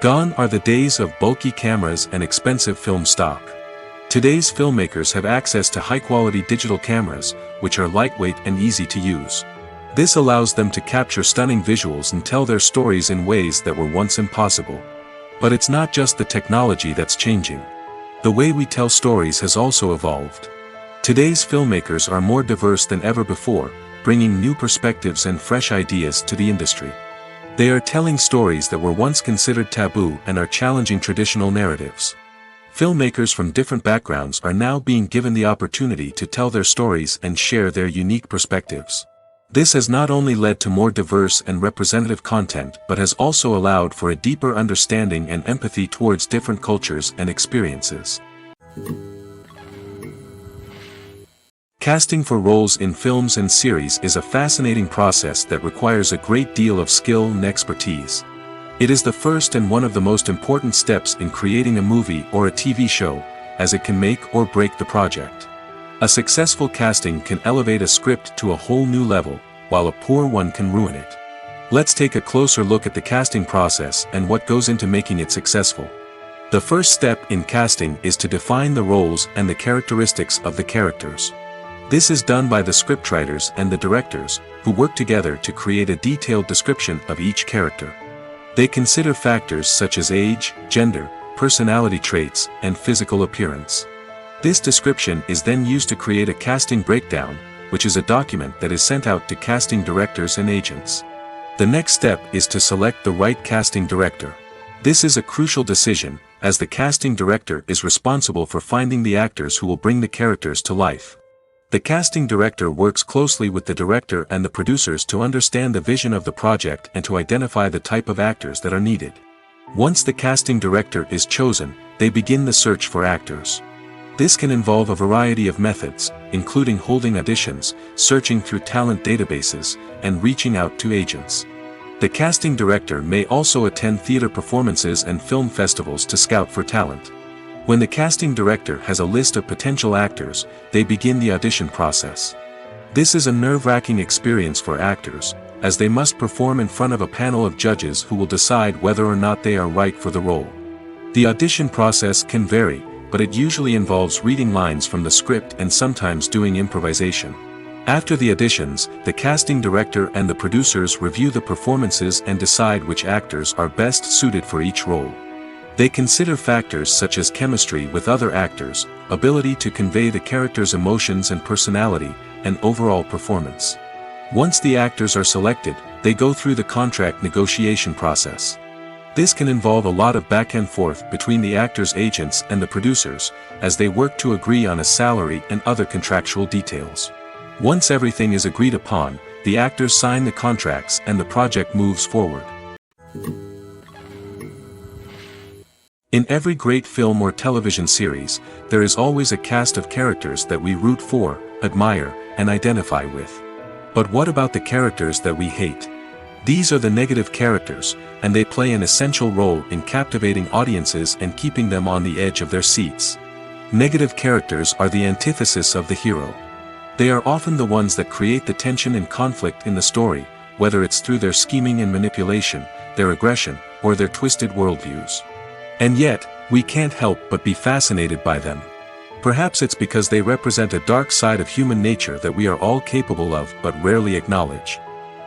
Gone are the days of bulky cameras and expensive film stock. Today's filmmakers have access to high-quality digital cameras, which are lightweight and easy to use. This allows them to capture stunning visuals and tell their stories in ways that were once impossible. But it's not just the technology that's changing. The way we tell stories has also evolved. Today's filmmakers are more diverse than ever before, bringing new perspectives and fresh ideas to the industry. They are telling stories that were once considered taboo and are challenging traditional narratives. Filmmakers from different backgrounds are now being given the opportunity to tell their stories and share their unique perspectives. This has not only led to more diverse and representative content but has also allowed for a deeper understanding and empathy towards different cultures and experiences. Casting for roles in films and series is a fascinating process that requires a great deal of skill and expertise. It is the first and one of the most important steps in creating a movie or a TV show, as it can make or break the project. A successful casting can elevate a script to a whole new level, while a poor one can ruin it. Let's take a closer look at the casting process and what goes into making it successful. The first step in casting is to define the roles and the characteristics of the characters. This is done by the scriptwriters and the directors, who work together to create a detailed description of each character. They consider factors such as age, gender, personality traits, and physical appearance. This description is then used to create a casting breakdown, which is a document that is sent out to casting directors and agents. The next step is to select the right casting director. This is a crucial decision, as the casting director is responsible for finding the actors who will bring the characters to life. The casting director works closely with the director and the producers to understand the vision of the project and to identify the type of actors that are needed. Once the casting director is chosen, they begin the search for actors. This can involve a variety of methods, including holding auditions, searching through talent databases, and reaching out to agents. The casting director may also attend theater performances and film festivals to scout for talent. When the casting director has a list of potential actors, they begin the audition process. This is a nerve-wracking experience for actors, as they must perform in front of a panel of judges who will decide whether or not they are right for the role. The audition process can vary, but it usually involves reading lines from the script and sometimes doing improvisation. After the auditions, the casting director and the producers review the performances and decide which actors are best suited for each role. They consider factors such as chemistry with other actors, ability to convey the character's emotions and personality, and overall performance. Once the actors are selected, they go through the contract negotiation process. This can involve a lot of back and forth between the actors' agents and the producers, as they work to agree on a salary and other contractual details. Once everything is agreed upon, the actors sign the contracts and the project moves forward. In every great film or television series, there is always a cast of characters that we root for, admire, and identify with. But what about the characters that we hate? These are the negative characters, and they play an essential role in captivating audiences and keeping them on the edge of their seats. Negative characters are the antithesis of the hero. They are often the ones that create the tension and conflict in the story, whether it's through their scheming and manipulation, their aggression, or their twisted worldviews. And yet, we can't help but be fascinated by them. Perhaps it's because they represent a dark side of human nature that we are all capable of but rarely acknowledge.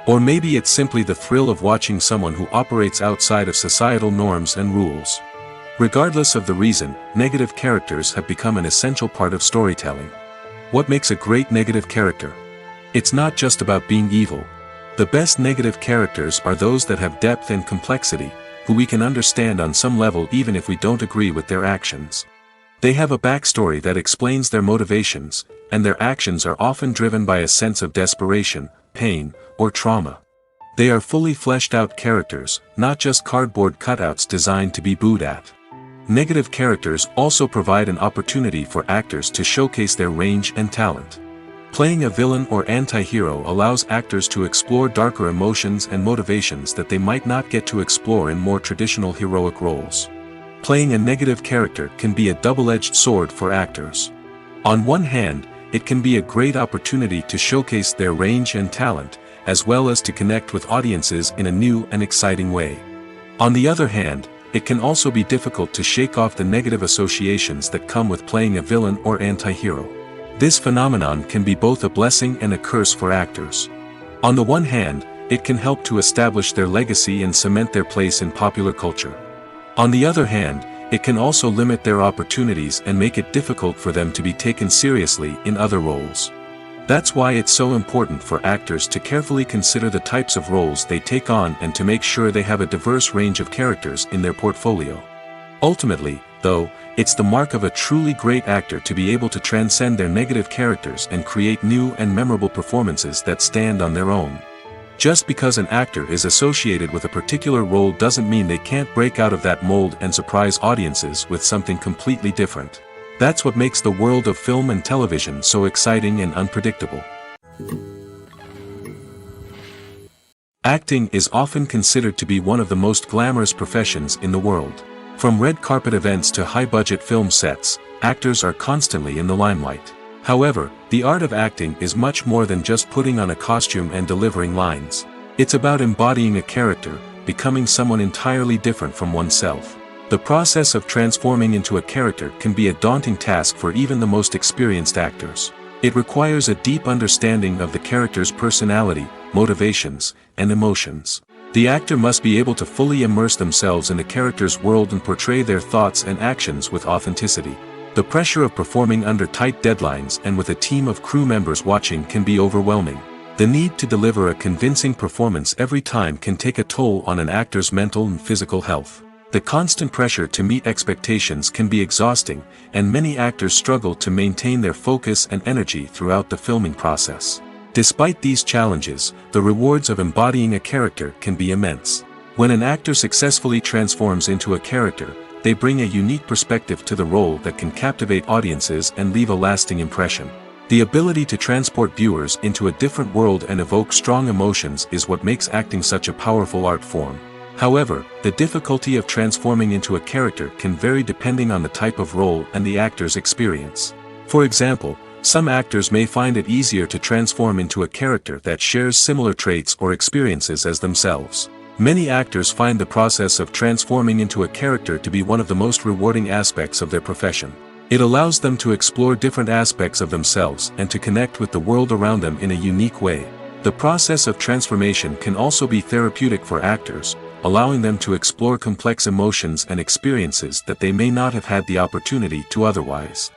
Or maybe it's simply the thrill of watching someone who operates outside of societal norms and rules. Regardless of the reason, negative characters have become an essential part of storytelling. What makes a great negative character? It's not just about being evil. The best negative characters are those that have depth and complexity, who we can understand on some level even if we don't agree with their actions. They have a backstory that explains their motivations, and their actions are often driven by a sense of desperation, pain, or trauma. They are fully fleshed out characters, not just cardboard cutouts designed to be booed at. Negative characters also provide an opportunity for actors to showcase their range and talent. Playing a villain or anti-hero allows actors to explore darker emotions and motivations that they might not get to explore in more traditional heroic roles. Playing a negative character can be a double-edged sword for actors. On one hand, it can be a great opportunity to showcase their range and talent, as well as to connect with audiences in a new and exciting way. On the other hand, it can also be difficult to shake off the negative associations that come with playing a villain or anti-hero. This phenomenon can be both a blessing and a curse for actors. On the one hand, it can help to establish their legacy and cement their place in popular culture. On the other hand, it can also limit their opportunities and make it difficult for them to be taken seriously in other roles. That's why it's so important for actors to carefully consider the types of roles they take on and to make sure they have a diverse range of characters in their portfolio. Ultimately, though, it's the mark of a truly great actor to be able to transcend their negative characters and create new and memorable performances that stand on their own. Just because an actor is associated with a particular role doesn't mean they can't break out of that mold and surprise audiences with something completely different. That's what makes the world of film and television so exciting and unpredictable. Acting is often considered to be one of the most glamorous professions in the world. From red carpet events to high-budget film sets, actors are constantly in the limelight. However, the art of acting is much more than just putting on a costume and delivering lines. It's about embodying a character, becoming someone entirely different from oneself. The process of transforming into a character can be a daunting task for even the most experienced actors. It requires a deep understanding of the character's personality, motivations, and emotions. The actor must be able to fully immerse themselves in the character's world and portray their thoughts and actions with authenticity. The pressure of performing under tight deadlines and with a team of crew members watching can be overwhelming. The need to deliver a convincing performance every time can take a toll on an actor's mental and physical health. The constant pressure to meet expectations can be exhausting, and many actors struggle to maintain their focus and energy throughout the filming process. Despite these challenges, the rewards of embodying a character can be immense. When an actor successfully transforms into a character, they bring a unique perspective to the role that can captivate audiences and leave a lasting impression. The ability to transport viewers into a different world and evoke strong emotions is what makes acting such a powerful art form. However, the difficulty of transforming into a character can vary depending on the type of role and the actor's experience. For example, some actors may find it easier to transform into a character that shares similar traits or experiences as themselves. Many actors find the process of transforming into a character to be one of the most rewarding aspects of their profession. It allows them to explore different aspects of themselves and to connect with the world around them in a unique way. The process of transformation can also be therapeutic for actors, allowing them to explore complex emotions and experiences that they may not have had the opportunity to otherwise.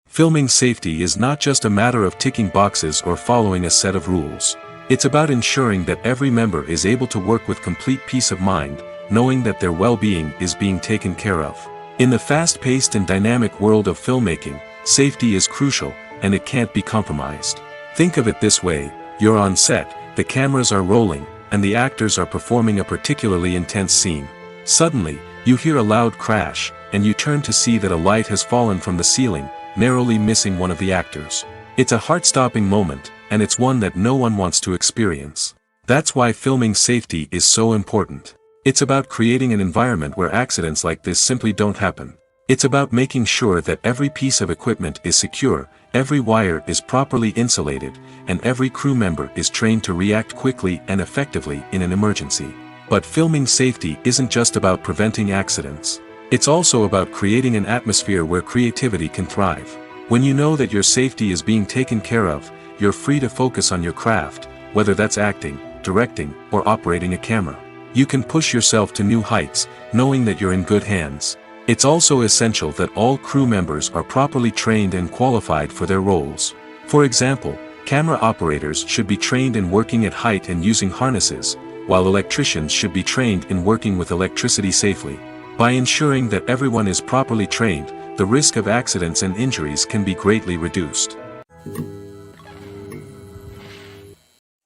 Filming safety is not just a matter of ticking boxes or following a set of rules. It's about ensuring that every member is able to work with complete peace of mind, knowing that their well-being is being taken care of. In the fast-paced and dynamic world of filmmaking, safety is crucial, and it can't be compromised. Think of it this way: you're on set, the cameras are rolling, and the actors are performing a particularly intense scene. Suddenly, you hear a loud crash, and you turn to see that a light has fallen from the ceiling, narrowly missing one of the actors. It's a heart-stopping moment, and it's one that no one wants to experience. That's why filming safety is so important. It's about creating an environment where accidents like this simply don't happen. It's about making sure that every piece of equipment is secure, every wire is properly insulated, and every crew member is trained to react quickly and effectively in an emergency. But filming safety isn't just about preventing accidents. It's also about creating an atmosphere where creativity can thrive. When you know that your safety is being taken care of, you're free to focus on your craft, whether that's acting, directing, or operating a camera. You can push yourself to new heights, knowing that you're in good hands. It's also essential that all crew members are properly trained and qualified for their roles. For example, camera operators should be trained in working at height and using harnesses, while electricians should be trained in working with electricity safely. By ensuring that everyone is properly trained, the risk of accidents and injuries can be greatly reduced.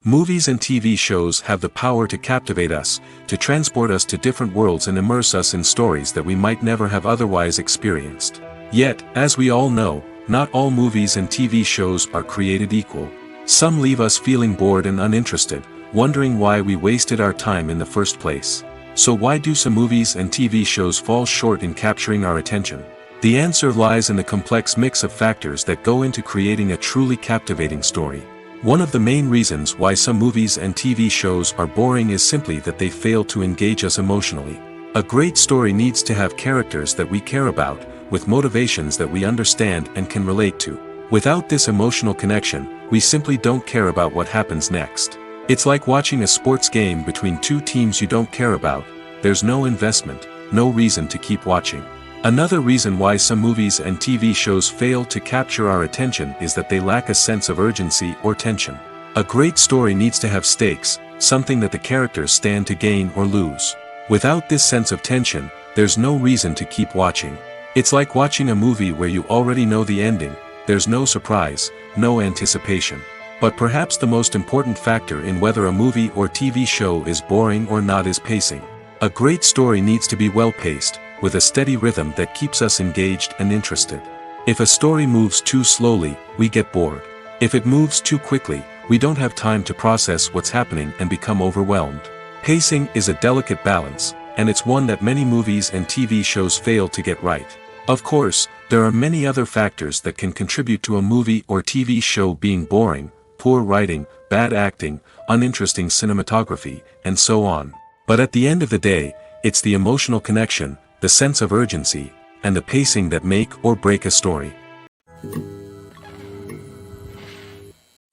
Movies and TV shows have the power to captivate us, to transport us to different worlds and immerse us in stories that we might never have otherwise experienced. Yet, as we all know, not all movies and TV shows are created equal. Some leave us feeling bored and uninterested, wondering why we wasted our time in the first place. So why do some movies and TV shows fall short in capturing our attention? The answer lies in the complex mix of factors that go into creating a truly captivating story. One of the main reasons why some movies and TV shows are boring is simply that they fail to engage us emotionally. A great story needs to have characters that we care about, with motivations that we understand and can relate to. Without this emotional connection, we simply don't care about what happens next. It's like watching a sports game between two teams you don't care about. There's no investment, no reason to keep watching. Another reason why some movies and TV shows fail to capture our attention is that they lack a sense of urgency or tension. A great story needs to have stakes, something that the characters stand to gain or lose. Without this sense of tension, there's no reason to keep watching. It's like watching a movie where you already know the ending. There's no surprise, no anticipation. But perhaps the most important factor in whether a movie or TV show is boring or not is pacing. A great story needs to be well-paced, with a steady rhythm that keeps us engaged and interested. If a story moves too slowly, we get bored. If it moves too quickly, we don't have time to process what's happening and become overwhelmed. Pacing is a delicate balance, and it's one that many movies and TV shows fail to get right. Of course, there are many other factors that can contribute to a movie or TV show being boring: poor writing, bad acting, uninteresting cinematography, and so on. But at the end of the day, it's the emotional connection, the sense of urgency, and the pacing that make or break a story.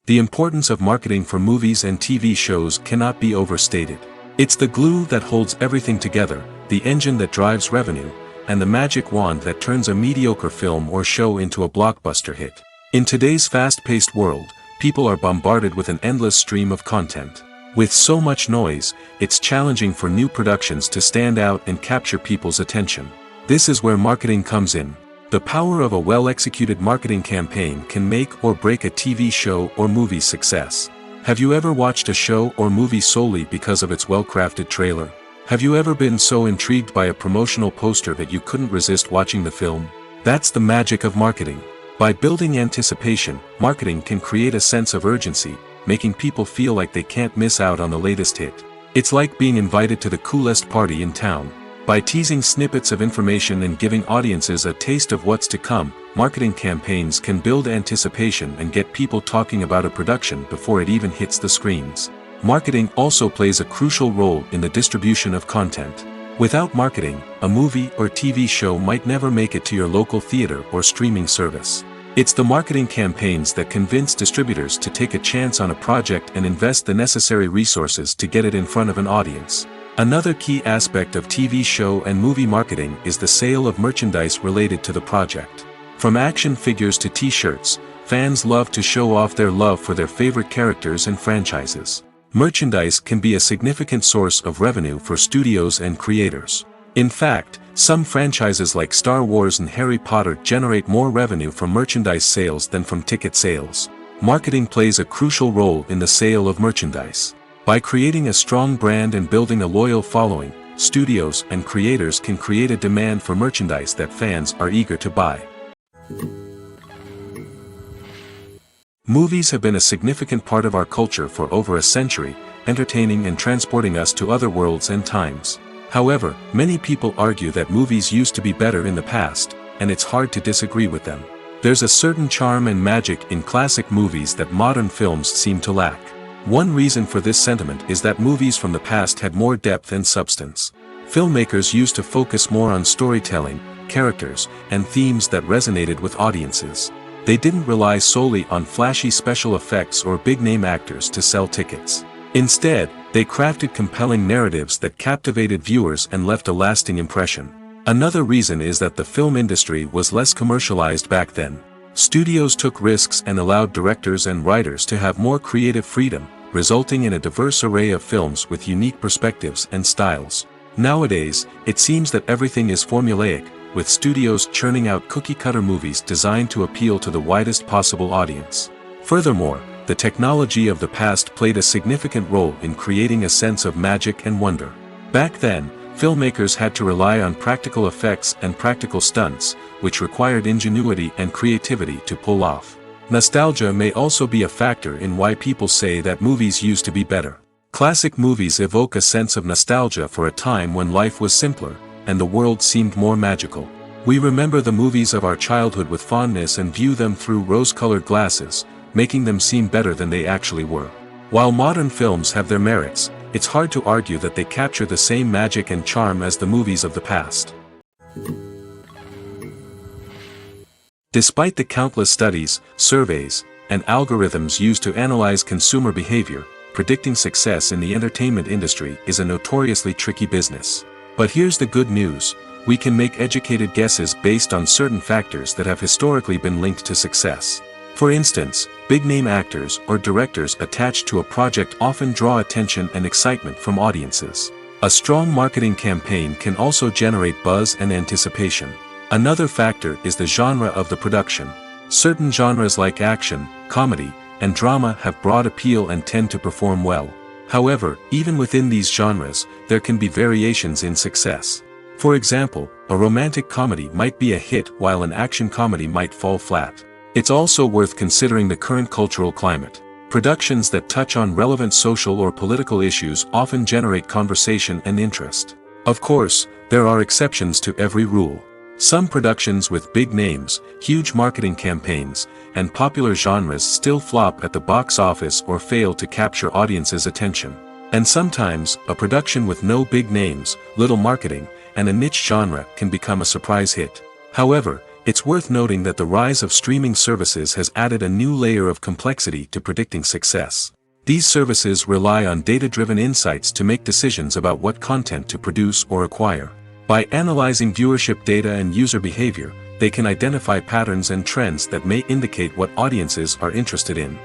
The importance of marketing for movies and TV shows cannot be overstated. It's the glue that holds everything together, the engine that drives revenue, and the magic wand that turns a mediocre film or show into a blockbuster hit. In today's fast-paced world, people are bombarded with an endless stream of content. With so much noise, it's challenging for new productions to stand out and capture people's attention. This is where marketing comes in. The power of a well-executed marketing campaign can make or break a TV show or movie's success. Have you ever watched a show or movie solely because of its well-crafted trailer? Have you ever been so intrigued by a promotional poster that you couldn't resist watching the film? That's the magic of marketing. By building anticipation, marketing can create a sense of urgency, making people feel like they can't miss out on the latest hit. It's like being invited to the coolest party in town. By teasing snippets of information and giving audiences a taste of what's to come, marketing campaigns can build anticipation and get people talking about a production before it even hits the screens. Marketing also plays a crucial role in the distribution of content. Without marketing, a movie or TV show might never make it to your local theater or streaming service. It's the marketing campaigns that convince distributors to take a chance on a project and invest the necessary resources to get it in front of an audience. Another key aspect of TV show and movie marketing is the sale of merchandise related to the project. From action figures to t-shirts, fans love to show off their love for their favorite characters and franchises. Merchandise can be a significant source of revenue for studios and creators. In fact, some franchises like Star Wars and Harry Potter generate more revenue from merchandise sales than from ticket sales. Marketing plays a crucial role in the sale of merchandise. By creating a strong brand and building a loyal following, studios and creators can create a demand for merchandise that fans are eager to buy. Movies have been a significant part of our culture for over a century, entertaining and transporting us to other worlds and times. However, many people argue that movies used to be better in the past, and it's hard to disagree with them. There's a certain charm and magic in classic movies that modern films seem to lack. One reason for this sentiment is that movies from the past had more depth and substance. Filmmakers used to focus more on storytelling, characters, and themes that resonated with audiences. They didn't rely solely on flashy special effects or big-name actors to sell tickets. Instead, they crafted compelling narratives that captivated viewers and left a lasting impression. Another reason is that the film industry was less commercialized back then. Studios took risks and allowed directors and writers to have more creative freedom, resulting in a diverse array of films with unique perspectives and styles. Nowadays, it seems that everything is formulaic, with studios churning out cookie-cutter movies designed to appeal to the widest possible audience. Furthermore, the technology of the past played a significant role in creating a sense of magic and wonder. Back then, filmmakers had to rely on practical effects and practical stunts, which required ingenuity and creativity to pull off. Nostalgia may also be a factor in why people say that movies used to be better. Classic movies evoke a sense of nostalgia for a time when life was simpler, and the world seemed more magical. We remember the movies of our childhood with fondness and view them through rose-colored glasses, making them seem better than they actually were. While modern films have their merits, it's hard to argue that they capture the same magic and charm as the movies of the past. Despite the countless studies, surveys, and algorithms used to analyze consumer behavior, predicting success in the entertainment industry is a notoriously tricky business. But here's the good news: we can make educated guesses based on certain factors that have historically been linked to success. For instance, big-name actors or directors attached to a project often draw attention and excitement from audiences. A strong marketing campaign can also generate buzz and anticipation. Another factor is the genre of the production. Certain genres like action, comedy, and drama have broad appeal and tend to perform well. However, even within these genres, there can be variations in success. For example, a romantic comedy might be a hit while an action comedy might fall flat. It's also worth considering the current cultural climate. Productions that touch on relevant social or political issues often generate conversation and interest. Of course, there are exceptions to every rule. Some productions with big names, huge marketing campaigns, and popular genres still flop at the box office or fail to capture audiences' attention. And sometimes, a production with no big names, little marketing, and a niche genre can become a surprise hit. However, it's worth noting that the rise of streaming services has added a new layer of complexity to predicting success. These services rely on data-driven insights to make decisions about what content to produce or acquire. By analyzing viewership data and user behavior, they can identify patterns and trends that may indicate what audiences are interested in.